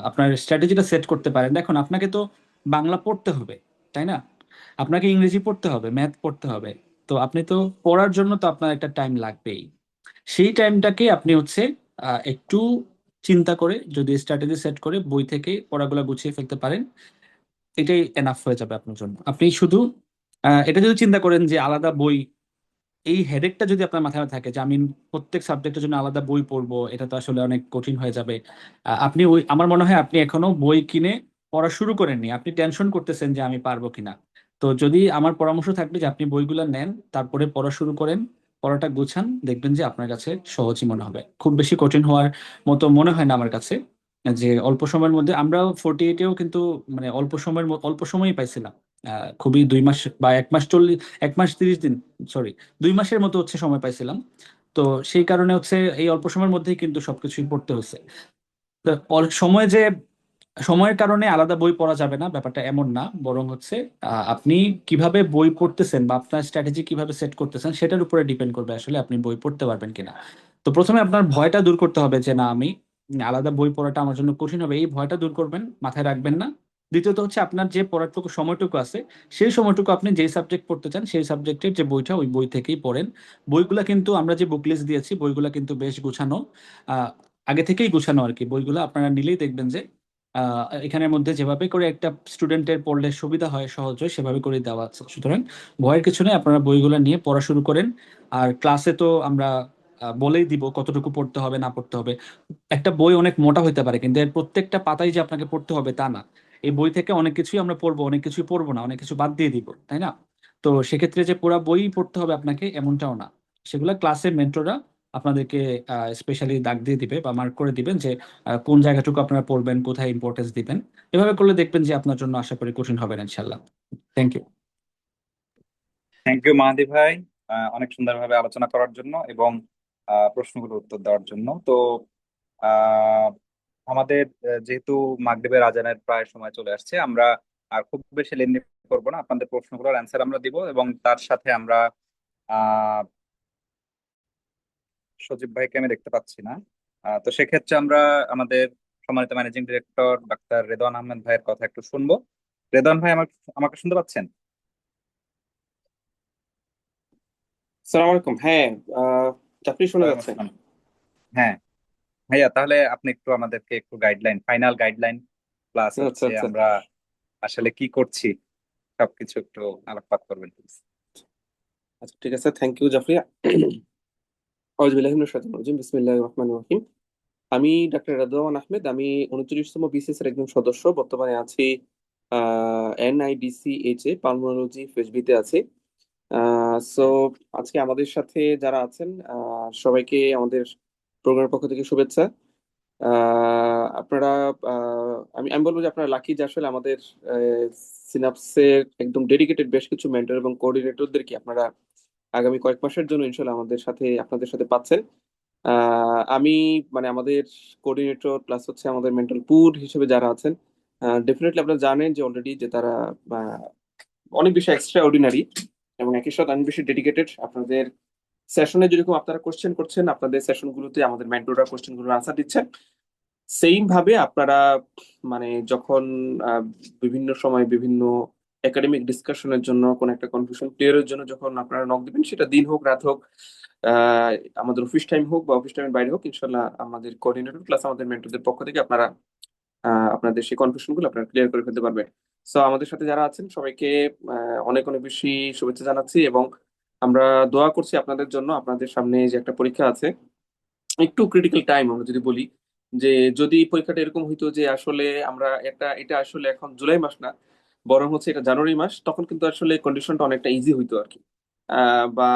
আপনার স্ট্র্যাটেজিটা সেট করতে পারেন। দেখুন, আপনাকে তো বাংলা পড়তে হবে, তাই না? আপনাকে ইংরেজি পড়তে হবে, ম্যাথ পড়তে হবে। তো আপনি তো পড়ার জন্য তো আপনার একটা টাইম লাগবেই। সেই টাইমটাকে আপনি হচ্ছে একটু চিন্তা করে যদি স্ট্র্যাটেজি সেট করে বই থেকে পড়াগুলো গুছিয়ে ফেলতে পারেন, এটাই এনাফ হয়ে যাবে আপনার জন্য। আপনি শুধু এটা যদি চিন্তা করেন যে আলাদা বই, এই হেডেকটা যদি আপনার মাথায় থাকে যে আমি প্রত্যেক সাবজেক্টের জন্য আলাদা বই পড়বো, এটা তো আসলে অনেক কঠিন হয়ে যাবে। আপনি ওই, আমার মনে হয় আপনি এখনো বই কিনে পড়া শুরু করেননি, আপনি টেনশন করতেছেন যে আমি পারবো কিনা। তো যদি, আমার পরামর্শ থাকবে যে আপনি বইগুলো নেন, তারপরে পড়া শুরু করেন, পড়াটা গুছান, দেখবেন যে আপনার কাছে সহজই মনে হবে, খুব বেশি কঠিন হওয়ার মতো মনে হয় না আমার কাছে। যে অল্প সময়ের মধ্যে আমরা 48-এও কিন্তু মানে অল্প সময়ই পাইছিলাম। খুবই 2 মাস বা 1 মাস 40, 1 মাস 30 দিন, সরি, 2 মাসের মতো হচ্ছে সময় পাইছিলাম। তো সেই কারণে হচ্ছে এই অল্প সময়ের মধ্যেই কিন্তু সবকিছুই পড়তে হচ্ছে। তো সময় যে, সময়ের কারণে আলাদা বই পড়া যাবে না ব্যাপারটা এমন না, বরং হচ্ছে আপনি কিভাবে বই পড়তেছেন বা আপনার স্ট্র্যাটেজি কিভাবে সেট করতেছেন সেটার উপরে ডিপেন্ড করবে আসলে আপনি বই পড়তে পারবেন কিনা। তো প্রথমে আপনার ভয়টা দূর করতে হবে যে না, আমি আলাদা বই পড়াটা আমার জন্য কঠিন হবে, এই ভয়টা দূর করবেন, মাথায় রাখবেন না। দ্বিতীয়ত হচ্ছে আপনার যে পড়ারটুকু সময়টুকু আছে, সেই সময়টুকু আপনি যেই সাবজেক্ট পড়তে চান সেই সাবজেক্টের যে বইটা, ওই বই থেকেই পড়েন। বইগুলা কিন্তু আমরা যে বুক লিস্ট দিয়েছি বইগুলা কিন্তু বেশ গুছানো, আহ আগে থেকেই গুছানো আর কি। বইগুলো আপনারা নিলেই দেখবেন যে এখানের মধ্যে যেভাবে করে একটা স্টুডেন্টের পড়লে সুবিধা হয়, সহজ হয়, সেভাবে করে দেওয়া আছে। সুতরাং ভয়ের কিছু নেই, আপনারা বইগুলো নিয়ে পড়া শুরু করেন। আর ক্লাসে তো আমরা বলেই দিব কতটুকু পড়তে হবে না পড়তে হবে। একটা বই অনেক মোটা হইতে পারে, কিন্তু এর প্রত্যেকটা পাতাই যে আপনাকে পড়তে হবে তা না। এই বই থেকে অনেক কিছুই আমরা পড়বো, অনেক কিছুই পড়বো না, অনেক কিছু বাদ দিয়ে দিব, তাই না? তো সেক্ষেত্রে যে পুরো বই পড়তে হবে আপনাকে এমনটাও না। সেগুলা ক্লাসের মেন্টররা আপনাদেরকে স্পেশালি দাগ দিয়ে দিবে বা মার্ক করে দিবেন যে কোন জায়গাটুকু আপনারা পড়বেন, কোথায় ইম্পর্টেন্স দিবেন। এভাবে করলে দেখবেন যে আপনার জন্য আশা করি কঠিন হবে না, ইনশাল্লাহ। Thank you. Thank you Mahadi ভাই, অনেক সুন্দরভাবে আলোচনা করার জন্য এবং প্রশ্নগুলোর উত্তর দেওয়ার জন্য। তো আহ, আমাদের যেহেতু মাগরিবের আজানের প্রায় সময় চলে আসছে, আমরা আর খুব বেশি লেনদেন করবো না। আপনাদের প্রশ্নগুলোর অ্যান্সার আমরা দিব এবং তার সাথে আমরা আহ সজীব ভাইকে আমি দেখতে পাচ্ছি না। তো সেক্ষেত্রে আমরা আমাদের সম্মানিত managing director doctor Redwan Ahmed ভাইয়ের কথা একটু শুনবো। রেদওয়ান ভাই, আমাকে শুনতে পাচ্ছেন? সালাম আলাইকুম। হ্যাঁ, আহ, আপনি শোনা ওয়ালাইকুম যাচ্ছে? আসসালাম। হ্যাঁ ভাইয়া, তাহলে আপনি একটু আমাদেরকে একটু গাইডলাইন, ফাইনাল গাইডলাইন প্লাস আচ্ছা হচ্ছে আচ্ছা আমরা আসলে কি করছি সবকিছু একটু আলোকপাত করবেন প্লিজ। আচ্ছা, ঠিক আছে। Thank you Jafariya. আউযুবিল্লাহি মিনাশ শাইতানির রাজিম। বিসমিল্লাহির রহমানির রহিম। আমি ডাক্তার রেদওয়ান আহমেদ। আমি 39তম বিসিএস এর একজন সদস্য। বর্তমানে আছি NIDCH এ পালমোনোলজি ফেসবিতে আছি। সো আজকে আমাদের সাথে যারা আছেন সবাইকে আমাদের প্রোগ্রামের পক্ষ থেকে শুভেচ্ছা। আপনারা আমি আমি বলবো যে আপনারা লাকি যে আসলে আমাদের সিনাপসের একদম ডেডিকেটেড বেশ কিছু মেন্টর এবং কোঅর্ডিনেটরদেরকে আপনারা আগামী কয়েক মাসের জন্য ইনশাল্লাহ আমাদের সাথে আপনাদের সাথে পাচ্ছেন। আমি মানে আমাদের কোঅর্ডিনেটর প্লাস হচ্ছে আমাদের মেন্টাল পুল হিসেবে যারা আছেন, ডেফিনেটলি আপনারা জানেন যে অলরেডি যে তারা আহ, অনেক বেশি এক্সট্রা অর্ডিনারি এবং একই সাথে অনেক বেশি ডেডিকেটেড। আপনাদের সেশনে যেরকম আপনারা কোশ্চেন করছেন, আপনাদের সেশনগুলোতে আমাদের মেন্টররা কোশ্চেন গুলোর আনসার দিচ্ছেন। সেম ভাবে আপনারা মানে যখন আহ, বিভিন্ন সময় বিভিন্ন একাডেমিক ডিসকাশনের জন্য কোন একটা কনফিউশন ক্লিয়ারের জন্য যখন আপনারা নক দিবেন, সেটা দিন হোক রাত হোক, আহ, আমাদের অফিস টাইম হোক বা অফিস টাইমের বাইরে হোক, ইনশাল্লাহ আমাদের কোঅর্ডিনেটর প্লাস আমাদের মেন্টরদের পক্ষ থেকে আপনারা আপনাদের সেই কনফিউশন গুলো আপনারা ক্লিয়ার করে ফেলতে পারবেন। সো আমাদের সাথে যারা আছেন সবাইকে অনেক অনেক বেশি শুভেচ্ছা জানাচ্ছি এবং আমরা দোয়া করছি আপনাদের জন্য। আপনাদের সামনে যে একটা পরীক্ষা আছে, একটু ক্রিটিক্যাল টাইম আমরা যদি বলি, যে যদি পরীক্ষাটা এরকম হইতো যে আসলে আমরা এটা আসলে এখন জুলাই মাস না, বরং হচ্ছে এটা জানুয়ারি মাস, তখন কিন্তু আসলে কন্ডিশনটা অনেকটা ইজি হইতো আর কি। বা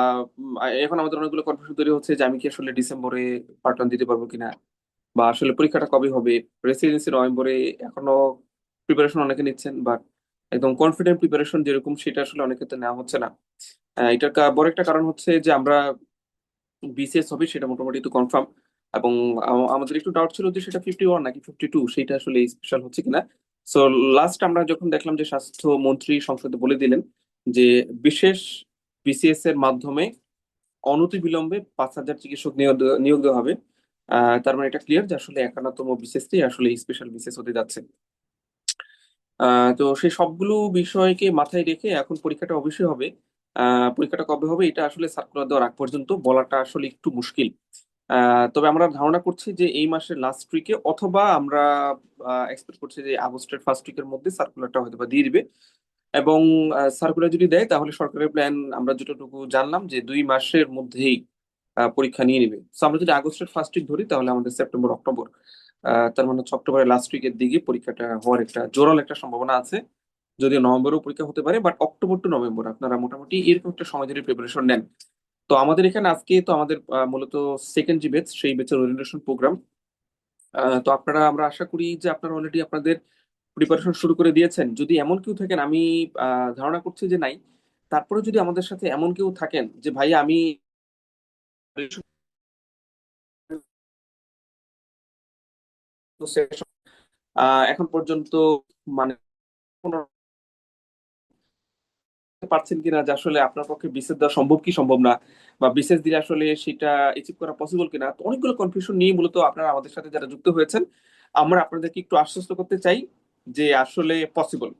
এখন আমাদের অনেকগুলো কনফিউশন তৈরি হচ্ছে যে আমি কি আসলে ডিসেম্বরে পার্ট ওয়ান দিতে পারবো কিনা, বা আসলে পরীক্ষাটা কবে হবে। রেসিডেন্সি নভেম্বরে, এখনো প্রিপারেশন অনেকে নিচ্ছেন, বাট একদম কনফিডেন্ট প্রিপারেশন যেরকম সেটা আসলে অনেক ক্ষেত্রে নেওয়া হচ্ছে না। এটার বড় একটা কারণ হচ্ছে যে আমরা বিসিএস হবে সেটা মোটামুটি তো কনফার্ম, এবং আমাদের একটু ডাউট ছিল যে সেটা 51 নাকি 52, সেটা আসলে স্পেশাল হচ্ছে কিনা। সো লাস্ট আমরা যখন দেখলাম যে স্বাস্থ্যমন্ত্রী সংসদে বলে দিলেন যে বিশেষ বিসিএস এর মাধ্যমে অনতিবিলম্বে 5,000 চিকিৎসক নিয়োগ দেওয়া হবে, তার মানে এটা ক্লিয়ার যে আসলে 51তম বিসিএসটি আসলে স্পেশাল বিসিএস হতে যাচ্ছে। তো সেই সবগুলো বিষয়কে মাথায় রেখে এখন পরীক্ষাটা অবশ্যই হবে। পরীক্ষাটা কবে হবে এটা আসলে সার্কুলার দেওয়ার আগ পর্যন্ত বলাটা আসলে একটু মুশকিল। তবে আমরা ধারণা করছি যে এই মাসের লাস্ট উইকে, অথবা আমরা এক্সপেক্ট করছি যে আগস্টের ফার্স্ট উইকের মধ্যে সার্কুলারটা হয়তো বা দিয়ে দিবে। এবং সার্কুলার যদি দেয় তাহলে সরকারের প্ল্যান আমরা যতটুকু জানলাম যে 2 মাসের মধ্যেই পরীক্ষা নিয়ে নিবে। তো আমরা যদি আগস্টের ফার্স্ট উইক ধরি তাহলে আমাদের সেপ্টেম্বর অক্টোবর, তার মানে হচ্ছে অক্টোবরের লাস্ট উইকের দিকে পরীক্ষাটা হওয়ার একটা জোরাল একটা সম্ভাবনা আছে। যদিও নভেম্বরেও পরীক্ষা হতে পারে, বাট অক্টোবর টু নভেম্বর আপনারা মোটামুটি এরকম একটা সময় ধরে প্রিপারেশন নেন। তো আমাদের এখানে আজকে তো আমাদের মূলত সেকেন্ড যে ব্যাচ, সেই ব্যাচের ওরিয়েন্টেশন প্রোগ্রাম। তো আপনারা, আমরা আশা করি যে আপনারা অলরেডি আপনাদের প্রিপারেশন শুরু করে দিয়েছেন। যদি এমন কেউ থাকেন, আমি ধারণা করছি যে নাই, তারপরে যদি আমাদের সাথে এমন কেউ থাকেন যে ভাই আমি এখন পর্যন্ত মানে কোনো পারছেন কিনা যে আসলে আপনার পক্ষে বিসিএস দেওয়া সম্ভব কি সম্ভব না, বা বিসিএস দিলে আসলে সেটা অ্যাচিভ করা পসিবল কিনা, তো অনেকগুলো কনফিউশন নিয়ে মূলত আপনারা আমাদের সাথে যারা যুক্ত হয়েছেন, আমরা আপনাদেরকে একটু আশ্বস্ত করতে চাই যে আসলে পসিবল।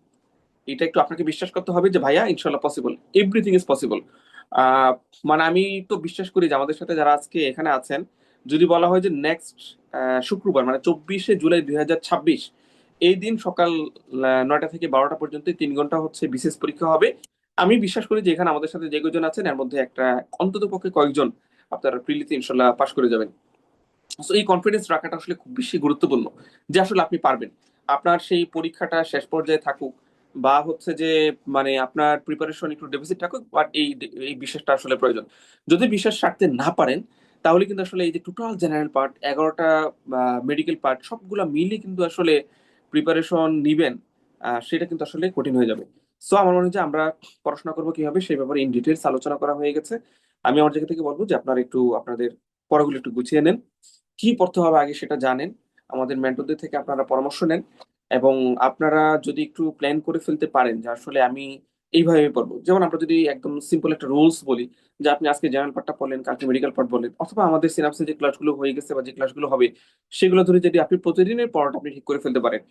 এটা একটু আপনাকে বিশ্বাস করতে হবে যে ভাইয়া ইনশাল্লাহ পসিবল, এভরিথিং ইজ পসিবল। আহ মানে আমি তো বিশ্বাস করি যে আমাদের সাথে যারা আজকে এখানে আছেন, যদি বলা হয় যে নেক্সট শুক্রবার মানে 24শে জুলাই 2026 এই দিন সকাল 9টা থেকে 12টা পর্যন্ত 3 ঘন্টা হচ্ছে বিসিএস পরীক্ষা হবে। আমি বিশ্বাস করি যে এখানে আমাদের সাথে যে কয়জন আছেন এর মধ্যে একটা অন্তত পক্ষে কয়েকজন আপনারা প্রিলিতে ইনশাল্লাহ পাশ করে যাবেন। তো এই কনফিডেন্স রাখাটা আসলে খুব বেশি গুরুত্বপূর্ণ যে আসলে আপনি পারবেন। আপনার সেই পরীক্ষাটা শেষ পর্যায়ে থাকুক বা হচ্ছে যে মানে আপনার প্রিপারেশন একটু ডেফিসিট থাকুক, বাট এই বিশ্বাসটা আসলে প্রয়োজন। যদি বিশ্বাস রাখতে না পারেন তাহলে কিন্তু আসলে এই যে টোটাল জেনারেল পার্ট 11টা মেডিকেল পার্ট সবগুলা মিলে কিন্তু আসলে প্রিপারেশন নিবেন, সেটা কিন্তু আসলে কঠিন হয়ে যাবে। সো আমার মনে হয় যে আমরা পড়াশোনা করবো কিভাবে সেই ব্যাপারে ইন ডিটেলস আলোচনা করা হয়ে গেছে। আমি আমার জায়গা থেকে বলবো যে আপনারা একটু আপনাদের পড়াগুলো একটু গুছিয়ে নেন, কি পড়তে হবে আগে সেটা জানেন, আমাদের মেন্টরদের থেকে আপনারা পরামর্শ নেন, এবং আপনারা যদি একটু প্ল্যান করে ফেলতে পারেন যে আসলে আমি এইভাবে পড়বো। যেমন আমরা যদি একদম সিম্পল একটা রুলস বলি যে আপনি আজকে জেনারেল পার্টটা পড়লেন, কালকে মেডিকেল পার্ট বললেন, অথবা আমাদের সিনাপসে যে ক্লাসগুলো হয়ে গেছে বা যে ক্লাসগুলো হবে সেগুলো ধরে যদি আপনি প্রতিদিনের পড়াটা আপনি ঠিক করে ফেলতে পারেন,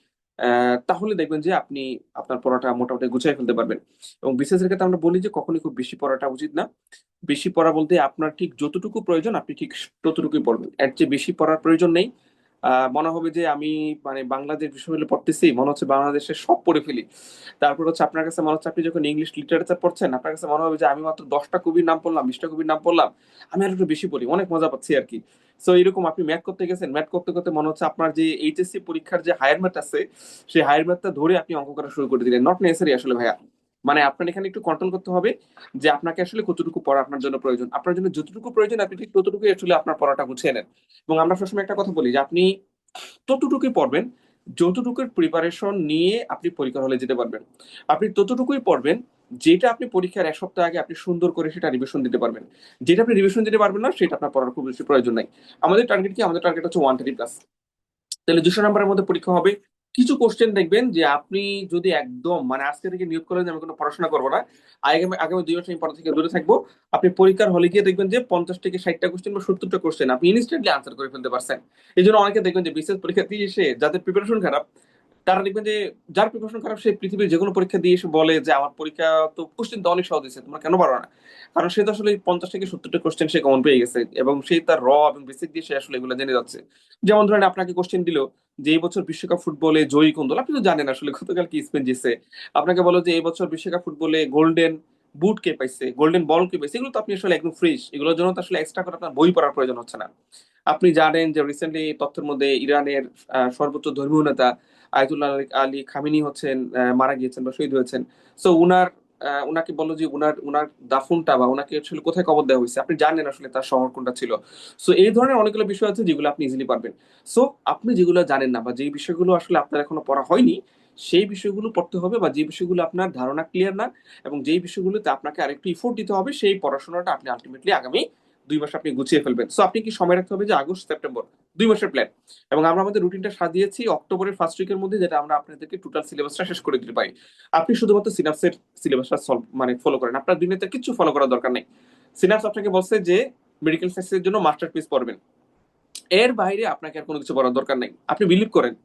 তাহলে দেখবেন যে আপনি আপনার পড়াটা মোটামুটি গুছিয়ে ফেলতে পারবেন। এবং বিশেষ ক্ষেত্রে আমরা বলি যে কখনোই খুব বেশি পড়াটা উচিত না। বেশি পড়া বলতে আপনার ঠিক যতটুকু প্রয়োজন আপনি ঠিক ততটুকুই পড়বেন, এর চেয়ে বেশি পড়ার প্রয়োজন নেই। মনে হবে যে আমি মানে বাংলাদেশ বিশ্ববিদ্যালয়ে পড়তেছি, মনে হচ্ছে বাংলাদেশের সব পড়ে ফেলি। তারপর হচ্ছে আপনার কাছে মনে হচ্ছে আপনি যখন ইংলিশ লিটারেচার পড়ছেন আপনার কাছে মনে হবে যে আমি মাত্র 10টা কবির নাম পড়লাম, 20টা কবির নাম পড়লাম, আমি আর একটু বেশি পড়ি, অনেক মজা পাচ্ছি আর কি। সো এরকম আপনি ম্যাথ করতে গেছেন, ম্যাথ করতে করতে মনে হচ্ছে আপনার যে এইচএসসি পরীক্ষার যে হায়ার ম্যাথ আছে সেই হায়ার ম্যাথটা ধরে আপনি অঙ্ক করা শুরু করে দিলেন। নট নেসেসারি আসলে ভাইয়া, মানে আপনার এখানে একটু কন্ট্রোল করতে হবে যে আপনাকে আসলে কতটুকু পড়া আপনার জন্য প্রয়োজন। আপনার জন্য যতটুকু প্রয়োজন আপনি ঠিক ততটুকুই আসলে আপনার পড়াটা গুছিয়ে নেন। এবং আমরা সবসময় একটা কথা বলি যে আপনি ততটুকুই পড়বেন যতটুকুর প্রিপারেশন নিয়ে আপনি পরীক্ষার হলে যেতে পারবেন। আপনি ততটুকুই পড়বেন যেটা আপনি পরীক্ষার 1 সপ্তাহ আগে আপনি সুন্দর করে সেটা রিভিশন দিতে পারবেন। যেটা আপনি রিভিশন দিতে পারবেন না সেটা আপনার পড়ার খুব বেশি প্রয়োজন নাই। আমাদের টার্গেট কি? আমাদের টার্গেট হচ্ছে 130+। তাহলে 200 নম্বরের মধ্যে পরীক্ষা হবে। কিছু কোশ্চেন দেখবেন যে আপনি যদি একদম মানে আজকে থেকে নিয়োগ করেন যে আমি কোনো পড়াশোনা করবো না, আগামী আগামী 2 বছর আমি পড়া থেকে দূরে থাকবো, আপনি পরীক্ষার হলে গিয়ে দেখবেন যে 50 থেকে 60টা কোশ্চেন বা 70টা কোশ্চেন আপনি ইনস্ট্যান্টলি আনসার করে ফেলতে পারছেন। এই জন্য অনেকে দেখবেন যে বিশেষ পরীক্ষা দিয়ে এসে যাদের প্রিপারেশন খারাপ তারা দেখবেন যে যার প্রিপারেশন খারাপ সে পৃথিবীর যে কোনো পরীক্ষা দিয়ে এসে বলে যে আমার পরীক্ষা তো কোশ্চেন তো অনেক সহজ হয়েছে, তোমরা কেন পারো না? কারণ সে তো আসলে 50 থেকে 70টা কোশ্চেন সে কমন পেয়ে গেছে এবং সে তার এবং বেসিক দিয়ে সে আসলে এগুলো জেনে যাচ্ছে। যেমন ধরেন আপনাকে কোশ্চেন দিল যে এই বছর বিশ্বকাপ ফুটবলে জয়ী কোন দল, আপনি তো জানেন আসলে গতকাল কি স্পেন জিতছে। আপনাকে বলো যে এই বছর বিশ্বকাপ ফুটবলে গোল্ডেন বুট কে পাইছে, গোল্ডেন বল কে পাইছে, এগুলো তো আপনি আসলে একদম ফ্রেশ, এগুলোর জন্য তো আসলে এক্সট্রা করে আপনার বই পড়ার প্রয়োজন হচ্ছে না। আপনি জানেন যে রিসেন্টলি তথ্যের মধ্যে ইরানের সর্বোচ্চ ধর্মীয় নেতা আয়াতুল্লাহ আলী খামেনি হচ্ছেন মারা গিয়েছেন বা শহীদ হয়েছেন। সো উনাকে বলো যে উনার উনার দাফনটা বা উনাকে আসলে কোথায় কবর দেওয়া হয়েছে, আপনি জানেন আসলে তার শহর কোনটা ছিল। সো এই ধরনের অনেকগুলো বিষয় আছে যেগুলো আপনি ইজিলি পারবেন। সো আপনি যেগুলো জানেন না বা যে বিষয়গুলো আসলে আপনার এখনো পড়া হয়নি সেই বিষয়গুলো পড়তে হবে, বা যে বিষয়গুলো আপনার ধারণা ক্লিয়ার না এবং যেই বিষয়গুলোতে আপনাকে আরেকটু ইফোর্ট দিতে হবে সেই পড়াশোনাটা আপনি আলটিমেটলি আগামী 2 মাস আপনি গুছিয়ে ফেলবেন। সো আপনি কি সময় রাখতে হবে যে আগস্ট সেপ্টেম্বর 2 মাসের প্ল্যান। এবং আমরা আমাদের রুটিনটা সাজিয়েছি অক্টোবরের ফার্স্ট উইকের মধ্যে, যেটা আমরা আপনাদেরকে টোটাল সিলেবাসটা শেষ করে দিতে পারি। আপনি শুধুমাত্র সিনাপসের সিলেবাসটা সলভ মানে ফলো করেন, আপনার দুনিয়াতে কিছু ফলো করার দরকার নেই। সিনাপস আপনাকে বলছে যে মেডিকেল সায়েন্সের জন্য মাস্টারপিস পড়বেন, এর বাইরে আপনাকে আর কোনো কিছু পড়ার দরকার নেই। আপনি বিলিভ করেন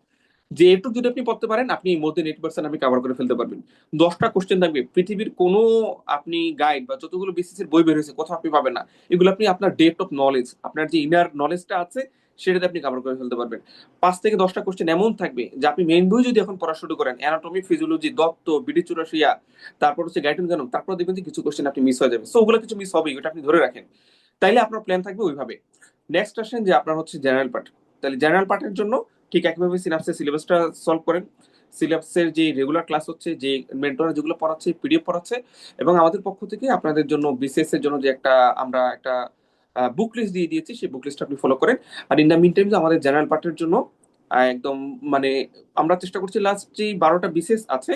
যে এটুকু যদি আপনি পড়তে পারেন আপনি মোর দেন 80% আপনি কভার করে ফেলতে পারবেন। 10টা কোশ্চেন থাকবে, পৃথিবীর কোনো আপনি গাইড বা যতগুলো বিসিএস এর বই বের হয়েছে কোথাও আপনি পাবেন না। এগুলো আপনি আপনার ডেপথ অফ নলেজ, আপনার যে ইনার নলেজটা আছে সেটাতে আপনি কভার করে ফেলতে পারবেন। 5 থেকে 10টা কোশ্চেন এমন থাকবে যে আপনি মেইন বই যদি এখন পড়া শুরু করেন, অ্যানাটমি, ফিজিওলজি, দত্ত, বিডি চুরাশিয়া, তারপর হচ্ছে গাইডেন গানম, তারপর দেখবেন যে কিছু কোশ্চেন আপনি মিস হয়ে যাবে। সো ওগুলো কিছু মিস হবেই, ওটা আপনি ধরে রাখেন। তাইলে আপনার প্ল্যান থাকবে ওইভাবে। নেক্সট আসেন যে আপনার হচ্ছে জেনারেল পার্ট। তাহলে জেনারেল পার্টের জন্য ঠিক একইভাবে সিনাপসের সিলেবাসটা সলভ করেন। সিলেবাসের যে রেগুলার ক্লাস হচ্ছে, যে মেন্টররা যেগুলো পড়াচ্ছে, পিডিএফ পড়াচ্ছে, এবং আমাদের পক্ষ থেকে আপনাদের জন্য বিসিএস এর জন্য যে আমরা একটা বুক লিস্ট দিয়ে দিয়েছি সেই বুক লিস্ট আপনি ফলো করেন। আর ইন দ্য মিন টাইম আমাদের জেনারেল পার্টের জন্য একদম মানে আমরা চেষ্টা করছি লাস্ট যে 12টা বিসিএস আছে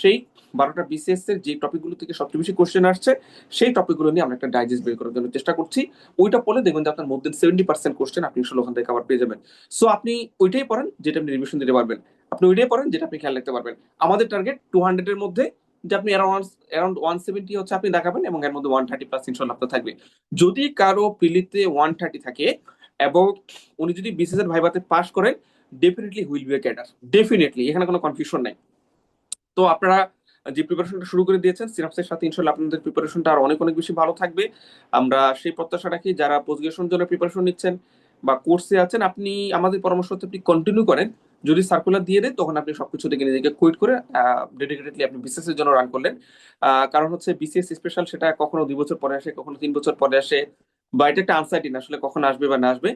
সেই 12টা বিসিএস এর যে টপিকগুলো থেকে সবচেয়ে বেশি কোশ্চেন আসছে সেই টপিকগুলো নিয়ে আমরা একটা ডাইজেস্ট বের করার জন্য চেষ্টা করছি। ওইটা পড়লে দেখবেন যে আপনার মধ্যে 70% কোশ্চেন আপনি আসলে ওখান থেকে কভার পেয়ে যাবেন। সো আপনি ওইটাই পড়েন যেটা আপনি রিভিশন দিতে পারবেন, আপনি ওইটাই পড়েন যেটা আপনি খেয়াল রাখতে পারবেন। আমাদের টার্গেট 200 এর মধ্যে, যে আপনি অ্যারাউন্ড 170 হচ্ছে আপনি দেখাবেন এবং এর মধ্যে 130+ ইনশাল্লাহ আপনার থাকবে। যদি কারো প্রিলিতে 130 থাকে এবং উনি যদি বিসিএস এর ভাইভাতে পাস করেন, definitely wheel B A cadre, definitely, এখানে কোনো কনফিউশন নাই। তো আপনারা যে প্রিপারেশনটা শুরু করে দিয়েছেন সিনাপসের সাথে, ইনশাল্লাহ আপনাদের প্রিপারেশনটা আর অনেক অনেক বেশি ভালো থাকবে। আমরা সেই প্রত্যাশা রাখি যারা পোস্ট গ্রাজুয়েশন জন্য প্রিপারেশন নিচ্ছেন বা কোর্সে আছেন, আপনি আমাদের পরামর্শ আপনি কন্টিনিউ করেন। যদি সার্কুলার দিয়ে দেয় তখন আপনি সবকিছু থেকে নিজেকে কুইট করে ডেডিকেটেডলি আপনি বিসিএস এর জন্য রান করলেন। কারণ হচ্ছে বিসিএস স্পেশাল, সেটা কখনো 2 বছর পরে আসে, কখনো 3 বছর পরে আসে, বা এটা একটা আনসার্টিন আসলে কখন আসবে বা না আসবে।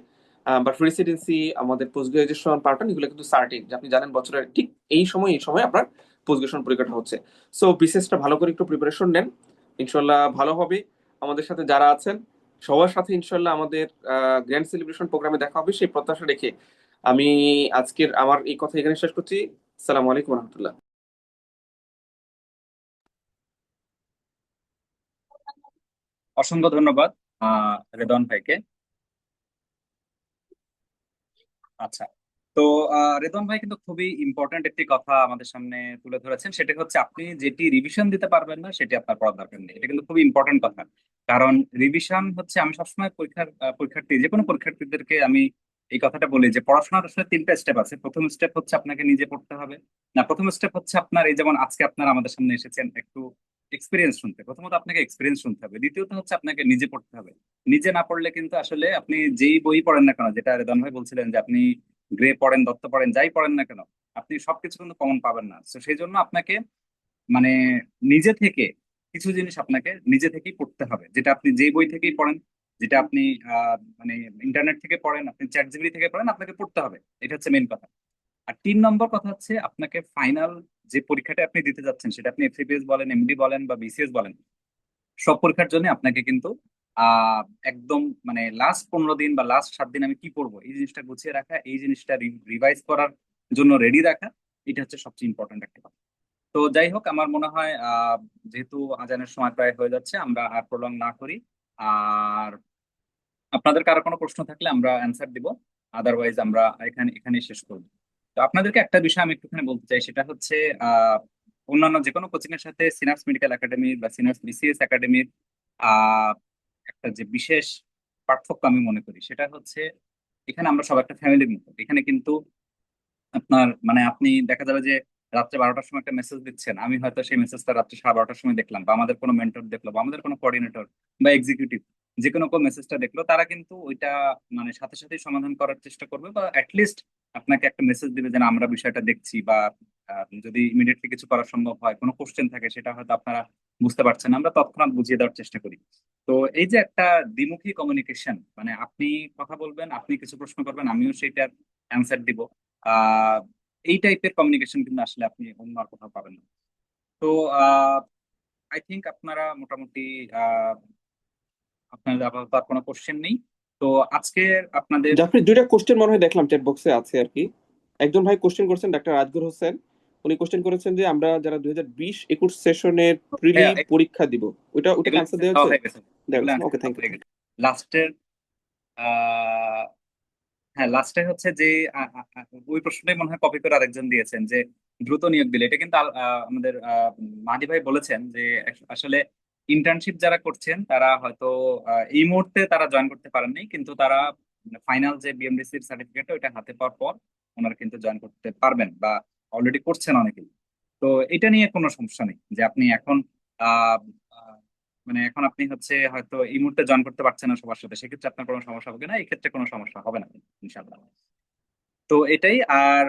বাট রেসিডেন্সি, আমাদের পোস্ট গ্রাজুয়েশন পার্টন, এগুলো কিন্তু সার্টিন, যে আপনি জানেন বছরের ঠিক এই সময় আপনার পোস্ট গ্রাজুয়েশন পরীক্ষাটা হচ্ছে। সো বিসিএসটা ভালো করে একটু প্রিপারেশন নেন, ইনশাল্লাহ ভালো হবে। আমাদের সাথে যারা আছেন সবার সাথে ইনশাল্লাহ আমাদের গ্র্যান্ড সেলিব্রেশন প্রোগ্রামে দেখা হবে সেই প্রত্যাশা রেখে আমি আজকের আমার এই কথা এখানে শেষ করছি। আসসালামু আলাইকুম রহমতুল্লাহ। অসংখ্য ধন্যবাদ রেদওয়ান ভাইকে। আচ্ছা, তো রেদওয়ান ভাই কিন্তু খুবই ইম্পর্ট্যান্ট একটি কথা আমাদের সামনে তুলে ধরেছেন, সেটা হচ্ছে আপনি যেটি রিভিশন দিতে পারবেন না সেটি আপনার পড়ার দরকার নেই। এটা কিন্তু খুবই ইম্পর্ট্যান্ট কথা। কারণ রিভিশন হচ্ছে, আমি সবসময় পরীক্ষার্থী, যে কোনো পরীক্ষার্থীদেরকে আমি এই কথাটা বলি যে পড়াশোনার আসলে 3টা স্টেপ আছে। প্রথম স্টেপ হচ্ছে আপনাকে নিজে পড়তে হবে। না, প্রথম স্টেপ হচ্ছে আপনার, এই যেমন আজকে আপনারা আমাদের সামনে এসেছেন একটু এক্সপিরিয়েন্স শুনতে, প্রথমত আপনাকে এক্সপিরিয়েন্স শুনতে হবে। দ্বিতীয়ত হচ্ছে আপনাকে নিজে পড়তে হবে। নিজে না পড়লে কিন্তু আসলে আপনি যেই বই পড়েন না কেন, যেটা রেদওয়ান ভাই বলছিলেন যে আপনি গ্রে পড়েন, দত্ত পড়েন, যাই পড়েন না কেন, আপনি সবকিছু কিন্তু কমন পাবেন না। তো সেই জন্য আপনাকে মানে নিজে থেকে কিছু জিনিস আপনাকে নিজে থেকেই পড়তে হবে, যেটা আপনি যেই বই থেকেই পড়েন, যেটা আপনি মানে ইন্টারনেট থেকে পড়েন, আপনি চ্যাট জিপিটি থেকে পড়েন, আপনাকে পড়তে হবে। এটা হচ্ছে মেন কথা। আর 3 নম্বর কথা হচ্ছে আপনাকে ফাইনাল যে পরীক্ষাটা আপনি দিতে যাচ্ছেন, সেটা আপনি এফসিপিএস বলেন, এমডি বলেন বা বিসিএস বলেন, সব পরীক্ষার জন্য আপনাকে কিন্তু আহ একদম মানে লাস্ট 15 দিন বা লাস্ট 7 দিন আমি কি পড়বো, এই জিনিসটা গুছিয়ে রাখা, এই জিনিসটা রিভাইজ করার জন্য রেডি রাখা, এটা হচ্ছে সবচেয়ে ইম্পর্ট্যান্ট একটা কথা। তো যাই হোক, আমার মনে হয় যেহেতু আজানের সময় প্রায় হয়ে যাচ্ছে, আমরা আর প্রলং না করি। আর আপনাদের কারো কোনো প্রশ্ন থাকলে আমরা অ্যান্সার দিব, আদারওয়াইজ আমরা এখানেই শেষ করবো। তো আপনাদেরকে একটা বিষয় আমি একটুখানি বলতে চাই, সেটা হচ্ছে আহ অন্যান্য যে কোনো কোচিং এর সাথে সিনাপস মেডিকেল একাডেমির বা সিনাপস বিসিএস একাডেমির আহ একটা যে বিশেষ পার্থক্য আমি মনে করি, সেটা হচ্ছে এখানে আমরা সব একটা ফ্যামিলির মতো। এখানে কিন্তু আপনার মানে আপনি দেখা যাবে যে রাত্রে 12টার সময় একটা মেসেজ দিচ্ছেন, আমি হয়তো সেই মেসেজটা রাত্রে 12:30টার সময় দেখলাম, বা আমাদের কোনো মেন্টর দেখলো, বা আমাদের কোনো কোঅর্ডিনেটর বা এক্সিকিউটিভ যে কোনো মেসেজটা দেখলো, তারা কিন্তু ওইটা মানে সাথে সাথেই সমাধান করার চেষ্টা করবে, বা অ্যাটলিস্ট আপনাকে একটা মেসেজ দিবে যে না, আমরা বিষয়টা দেখছি, বা যদি ইমিডিয়েটলি কিছু করা সম্ভব হয়, কোনো কোশ্চেন থাকে সেটা হয়তো আপনারা বুঝতে পারছেন না, আমরা তৎক্ষণাৎ বুঝিয়ে দেওয়ার চেষ্টা করি। তো এই যে একটা দ্বিমুখী কমিউনিকেশন, মানে আপনি কথা বলবেন, আপনি কিছু প্রশ্ন করবেন, আমিও সেইটার অ্যান্সার দিব, আহ এই টাইপের কমিউনিকেশন কিন্তু আসলে আপনি অন্য আর কোথাও পাবেন না। তো আই থিংক আপনারা মোটামুটি আহ আপনাদের আপাতত আর কোনো কোশ্চেন নেই। তো আজকে আপনাদের জাফরি, 2টা কোশ্চেন মনে হয় দেখলাম চ্যাট বক্সে আছে আর কি। একজন ভাই কোশ্চেন করছেন, ডাক্তার রাজগুর হোসেন। উনি কোশ্চেন করেছেন যে আমরা যারা 2020-21 সেশনের প্রিলি হ্যাঁ, পরীক্ষা দিব, ওটা এগুলো আনসার দেওয়া দেওয়া হয়েছে? হয়ে গেছে, দেওয়া এগুলো হয়েছে, answer ওকে, দেওয়া থ্যাংক ইউ। হয়ে গেছে। লাস্টের আহ হ্যাঁ, লাস্টে হচ্ছে যে ওই প্রশ্নটাই মনে হয় কপি করে আরেকজন দিয়েছেন যে দ্রুত নিয়োগ দিলে, এটা কিন্তু আমাদের মাহাদি ভাই বলেছেন যে আসলে ইন্টার্নশিপ যারা করছেন তারা হয়তো এই মুহূর্তে তারা জয়েন করতে পারেননি, কিন্তু তারা ফাইনাল যে বিএমডিসির সার্টিফিকেট ওইটা হাতে পাওয়ার পর ওনারা কিন্তু জয়েন করতে পারবেন, বা অলরেডি করছেন অনেকেই। তো এটা নিয়ে কোনো সমস্যা নেই যে আপনি এখন আহ আহ, মানে এখন আপনি হচ্ছে হয়তো এই মুহূর্তে জয়েন করতে পারছেন না সবার সাথে, সেক্ষেত্রে আপনার কোনো সমস্যা হবে না, এই ক্ষেত্রে কোনো সমস্যা হবে না ইনশাআল্লাহ। তো এটাই। আর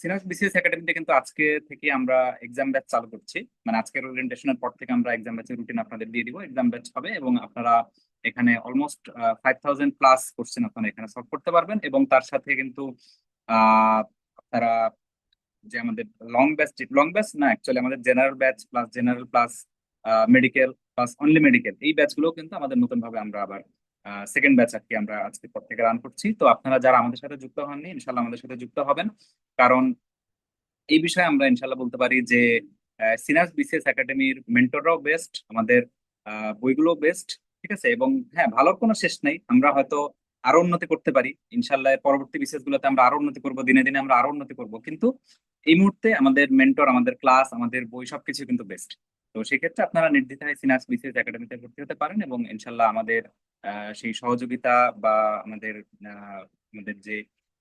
সিনাস বিসিএস একাডেমিতে কিন্তু আজকে থেকে আমরা এক্সাম ব্যাচ চালু করছি, মানে আজকের ওরিয়েন্টেশনের পর থেকে আমরা এক্সাম ব্যাচের রুটিন আপনাদের দিয়ে দিব, এক্সাম ব্যাচ হবে, এবং আপনারা এখানে অলমোস্ট 5000+ কোশ্চেন আপনারা এখানে সলভ করতে পারবেন, এবং তার সাথে কিন্তু আহ আপনারা যে আমাদের লং ব্যাচ না, অ্যাকচুয়ালি আমাদের general batch plus general plus medical plus only medical, এই ব্যাচগুলো কিন্তু আমাদের নতুন ভাবে আমরা আবার সেকেন্ড ব্যাচ আর কি আমরা আজকে পর থেকে রান করছি। তো আপনারা যারা আমাদের সাথে যুক্ত হননি, ইনশাল্লাহ আমাদের সাথে যুক্ত হবেন। কারণ এই বিষয়ে আমরা ইনশাল্লাহ বলতে পারি যে সিনাস বিসিএস একাডেমির মেন্টররাও বেস্ট, আমাদের বইগুলো বেস্ট, ঠিক আছে। এবং হ্যাঁ, ভালোর কোনো শেষ নাই, আমরা হয়তো আরো উন্নতি করতে পারি ইনশাল্লাহ, এর পরবর্তী বিসিএস গুলোতে আমরা আরো উন্নতি করব, দিনে দিনে আমরা আরো উন্নতি করব, কিন্তু এই মুহূর্তে আমাদের মেন্টর, আমাদের ক্লাস, আমাদের বই সবকিছু কিন্তু বেস্ট। তো সেক্ষেত্রে আপনারা নির্দ্বিধায় সিনাস বিসিএস একাডেমিতে ভর্তি হতে পারেন, এবং ইনশাল্লাহ আমাদের সেই সহযোগিতা বা আমাদের আমাদের যে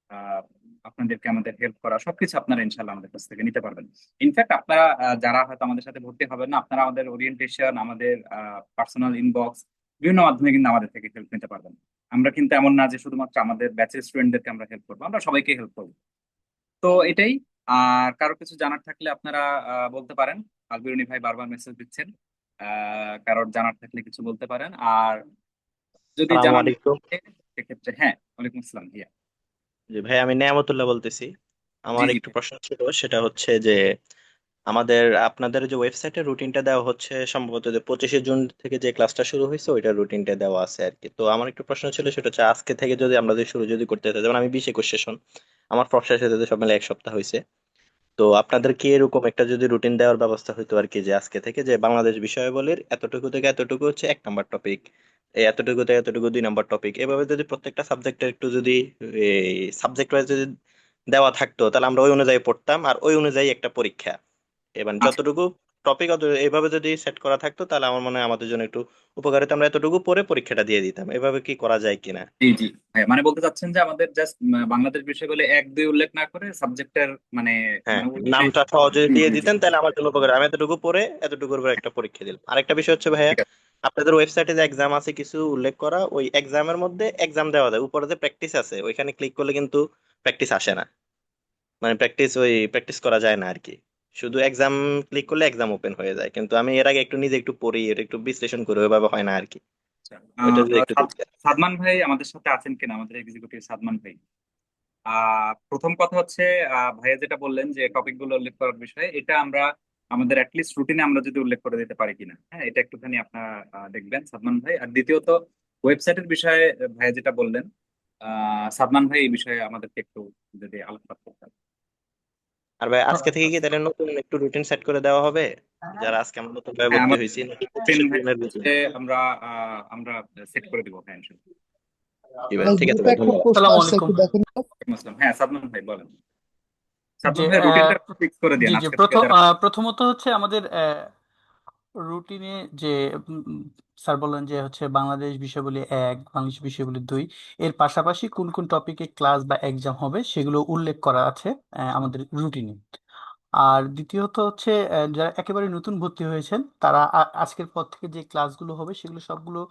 আহ, আপনাদেরকে আমাদের হেল্প করা, সবকিছু আপনারা ইনশাল্লাহ আমাদের কাছ থেকে নিতে পারবেন। ইনফ্যাক্ট আপনারা যারা হয়তো আমাদের সাথে ভর্তি হবেন না, আপনারা আমাদের ওরিয়েন্টেশন, আমাদের পার্সোনাল ইনবক্স, বিভিন্ন মাধ্যমে কিন্তু আমাদের থেকে হেল্প নিতে পারবেন। আমরা কিন্তু এমন না যে শুধুমাত্র আমাদের ব্যাচের স্টুডেন্টদেরকে আমরা হেল্প করবো, আমরা সবাইকে হেল্প করবো। তো এটাই। আর কারো কিছু জানার থাকলে আপনারা বলতে পারেন। আলবিরুনি ভাই বারবার মেসেজ দিচ্ছেন, কারোর জানার থাকলে কিছু বলতে পারেন। আর যদি সালামু জানার না আলাইকুম। থাকে সেক্ষেত্রে হ্যাঁ, ওয়ালাইকুম আসসালাম ভাইয়া। জি ভাই, আমি নেয়ামতুল্লাহ বলতেছি। জি আমার জি একটু ভাইয়া। প্রশ্ন ছিল, সেটা হচ্ছে যে আপনাদের যে ওয়েবসাইটে রুটিনটা দেওয়া হচ্ছে, সম্ভবত যে 25শে জুন থেকে যে ক্লাসটা শুরু হয়েছে ওইটা রুটিনটা দেওয়া আছে আর কি। তো আমার একটু প্রশ্ন ছিল, সেটা হচ্ছে আজকে থেকে যদি আমরা যদি শুরু যদি করতে চাই, যেমন আমি 20 21 সেশন, আমার প্রফেসরের সাথে সব মিলে 1 সপ্তাহ হয়েছে। তো আপনাদের কি এরকম একটা যদি রুটিন দেওয়ার ব্যবস্থা হইতো আর কি, যে আজকে থেকে যে বাংলাদেশ বিষয়াবলীর এতটুকু থেকে এতটুকু হচ্ছে 1 নাম্বার টপিক, এই এতটুকু থেকে এতটুকু 2 নাম্বার টপিক, এভাবে যদি প্রত্যেকটা সাবজেক্টের একটু যদি এই সাবজেক্ট ওয়াইজ যদি দেওয়া থাকতো, তাহলে আমরা ওই অনুযায়ী পড়তাম আর ওই অনুযায়ী একটা পরীক্ষা। এবার আচ্ছা। যতটুকু টপিক এইভাবে যদি সেট করা থাকতো, তাহলে আমার মনে হয় আমাদের জন্য একটু উপকারিত, আমরা এতটুকু পরে পরীক্ষাটা দিয়ে দিতাম। এভাবে কি করা যায় কিনা? জি জি হ্যাঁ, মানে বলতে চাচ্ছেন যে আমাদের জাস্ট বাংলাদেশ বিষয়গুলো 1 2 উল্লেখ না করে সাবজেক্টের মানে হ্যাঁ, মানে অনুযায়ী। নামটা সহজে জি দিয়ে জি জি দিতেন তাহলে আমার জন্য উপকার। আমি এতটুকু পরে এতটুকুর উপর একটা পরীক্ষা দিলাম। আরেকটা বিষয় হচ্ছে ভাইয়া, ঠিক আছে। আপনাদের ওয়েবসাইটে যে এক্সাম আছে কিছু উল্লেখ করা, ওই এক্সামের মধ্যে এক্সাম দেওয়া যায়, উপরে যে প্র্যাকটিস আছে ওইখানে ক্লিক করলে কিন্তু প্র্যাকটিস আসে না, মানে প্র্যাকটিস করা যায় না আর কি। শুধু এক্সাম ক্লিক করলে এক্সাম ওপেন হয়ে যায়, কিন্তু আমি এর আগে একটু নিজে একটু পড়ি, এটা একটু বিশ্লেষণ করি, ওইভাবে হয় না আর কি। আচ্ছা। ওইটা যদি একটু দেখতে। সাদমান ভাই আমাদের সাথে আছেন কিনা, আমাদের এক্সিকিউটিভ সাদমান ভাই? প্রথম কথা হচ্ছে, ভাইয়া যেটা বললেন যে টপিক গুলো উল্লেখ করার বিষয়ে, এটা আমরা আমাদের অ্যাটলিস্ট রুটিনে আমরা যদি উল্লেখ করে দিতে পারি কিনা, হ্যাঁ এটা একটুখানি আপনার দেখবেন সাদমান ভাই। আর দ্বিতীয়ত ওয়েবসাইটের বিষয়ে ভাইয়া যেটা বললেন, সাদমান ভাই এই বিষয়ে আমাদেরকে একটু যদি আলোকপাত করতেন। আর ভাই, আজকে থেকে কি তাহলে নতুন একটু রুটিন সেট করে দেওয়া হবে, যারা আজকে আমরা নতুন ভাবে হ্যাঁ, ভর্তি আমাদের হয়েছি, নাকি তিন 25 জুনের রুটিন? ভাইকে আমরা আমরা সেট করে দিব, হ্যাঁ ইনশাল্লাহ। জি ভাই, ভাই ঠিক আছে গ্রুপে ভাই, একটা ধন্যবাদ। প্রশ্ন আসসালামু আসছে, আলাইকুম। একটু দেখেন তো। ওয়ালাইকুম আসসালাম। হ্যাঁ সাদমান ভাই বলেন। যে সাদমান ভাই রুটিনটা ফিক্স করে জি দিন জি আজকে থেকে যারা। প্রথমত হচ্ছে আমাদের রুটিনে যে উম, স্যার বললেন যে হচ্ছে বাংলাদেশ বিষয়গুলি 1, বাংলাদেশ বিষয়গুলি 2, এর পাশাপাশি কোন কোন টপিকে ক্লাস বা এক্সাম হবে সেগুলো উল্লেখ করা আছে আমাদের রুটিনে। আর দ্বিতীয়ত হচ্ছে যারা একেবারে নতুন ভর্তি হয়েছেন তারা আজকের পর থেকে যে ক্লাসগুলো হবে সেগুলো সবগুলো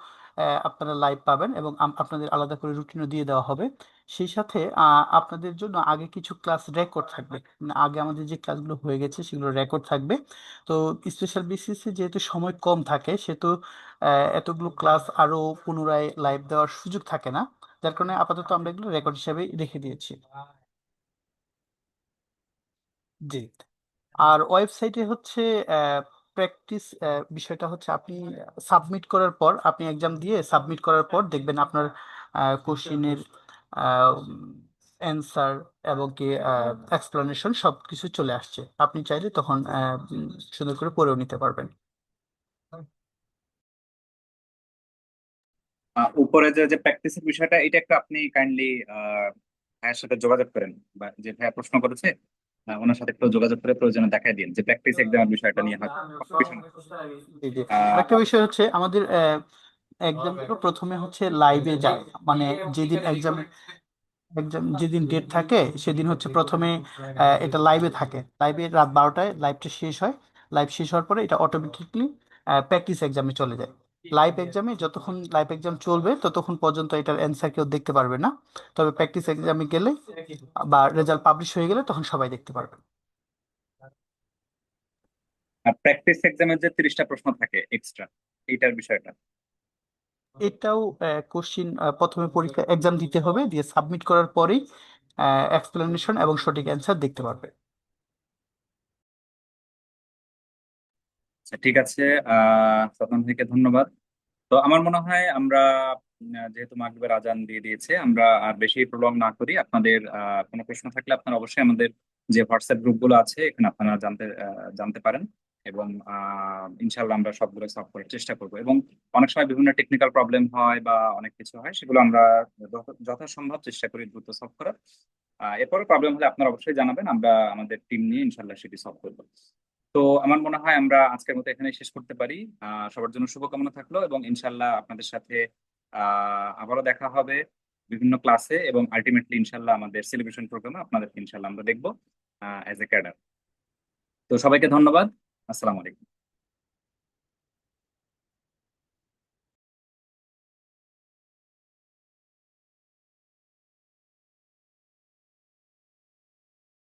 আপনারা লাইভ পাবেন, এবং আপনাদের আলাদা করে রুটিনও দিয়ে দেওয়া হবে। সেই সাথে আপনাদের জন্য আগে কিছু ক্লাস রেকর্ড থাকবে, মানে আগে আমাদের যে ক্লাসগুলো হয়ে গেছে সেগুলো রেকর্ড থাকবে। তো স্পেশাল বিসিএস যেহেতু সময় কম থাকে, সেহেতু এতগুলো ক্লাস আরো পুনরায় লাইভ দেওয়ার সুযোগ থাকে না, যার কারণে আপাতত আমরা এগুলো রেকর্ড হিসেবে রেখে দিয়েছি। জি। আর ওয়েবসাইটে হচ্ছে প্র্যাকটিস বিষয়টা হচ্ছে আপনি সাবমিট করার পর, আপনি এক্সাম দিয়ে সাবমিট করার পর দেখবেন আপনার কোশ্চিনের অ্যান্সার এবং কি এক্সপ্লানেশন সব কিছু চলে আসছে। আপনি চাইলে তখন সুন্দর করে পড়েও নিতে পারবেন। উপরে যে যে প্র্যাকটিসের বিষয়টা, এটা একটু আপনি কাইন্ডলি ভাইয়ের সাথে যোগাযোগ করেন, বা যে ভাইয়া প্রশ্ন করেছে ওনার সাথে একটু যোগাযোগ করে প্রয়োজনে দেখাই দিন যে প্র্যাকটিস এক্সামের বিষয়টা নিয়ে হয়তো কনফিউশন। জি জি। আরেকটা বিষয় হচ্ছে আমাদের এক্সামগুলো প্রথমে হচ্ছে লাইভে যায়, মানে যেদিন এক্সাম যেদিন ডেট থাকে সেদিন হচ্ছে প্রথমে এটা লাইভে থাকে, লাইভে রাত 12টায় লাইভটা শেষ হয়। লাইভ শেষ হওয়ার পরে এটা অটোমেটিকলি প্র্যাকটিস এক্সামে চলে যায়। লাইভ এক্সামে যতক্ষণ লাইভ এক্সাম চলবে ততক্ষণ পর্যন্ত এটার অ্যান্সার কেউ দেখতে পারবে না, তবে প্র্যাকটিস এক্সামে গেলে বা রেজাল্ট পাবলিশ হয়ে গেলে তখন সবাই দেখতে পারবে। আর প্র্যাকটিস এক্সামের যে 30টা প্রশ্ন থাকে এক্সট্রা, এইটার বিষয়টা। এটাও কোশ্চিন প্রথমে পরীক্ষা এক্সাম দিতে হবে, দিয়ে সাবমিট করার পরেই এক্সপ্লেনেশন এবং সঠিক অ্যান্সার দেখতে পারবে। আচ্ছা ঠিক আছে, সাদমান ভাইকে ধন্যবাদ। তো আমার মনে হয় আমরা যেহেতু মাগরিবের আজান দিয়ে দিয়েছে, আমরা আর বেশি প্রলং না করি। আপনাদের কোনো প্রশ্ন থাকলে আপনারা অবশ্যই আমাদের যে হোয়াটসঅ্যাপ গ্রুপগুলো আছে এখানে আপনারা জানতে পারেন। এবং ইনশাল্লাহ আমরা সবগুলো সলভ করার চেষ্টা করব। এবং অনেক সময় বিভিন্ন টেকনিক্যাল প্রবলেম হয় বা অনেক কিছু হয়, সেগুলো আমরা যথাসম্ভব চেষ্টা করি দ্রুত সলভ করার। এরপরে প্রবলেম হলে আপনারা অবশ্যই জানাবেন, আমরা আমাদের টিম নিয়ে ইনশাল্লাহ সেটি সলভ করবো। তো আমার মনে হয় আমরা আজকের মতো এখানে শেষ করতে পারি। সবার জন্য শুভকামনা থাকলো, এবং ইনশাল্লাহ আপনাদের সাথে আবারও দেখা হবে বিভিন্ন ক্লাসে, এবং আলটিমেটলি ইনশাল্লাহ আমাদের সেলিব্রেশন প্রোগ্রামে আপনাদেরকে ইনশাল্লাহ আমরা দেখবো অ্যাজ এ ক্যাডার। তো সবাইকে ধন্যবাদ। আসসালামু আলাইকুম।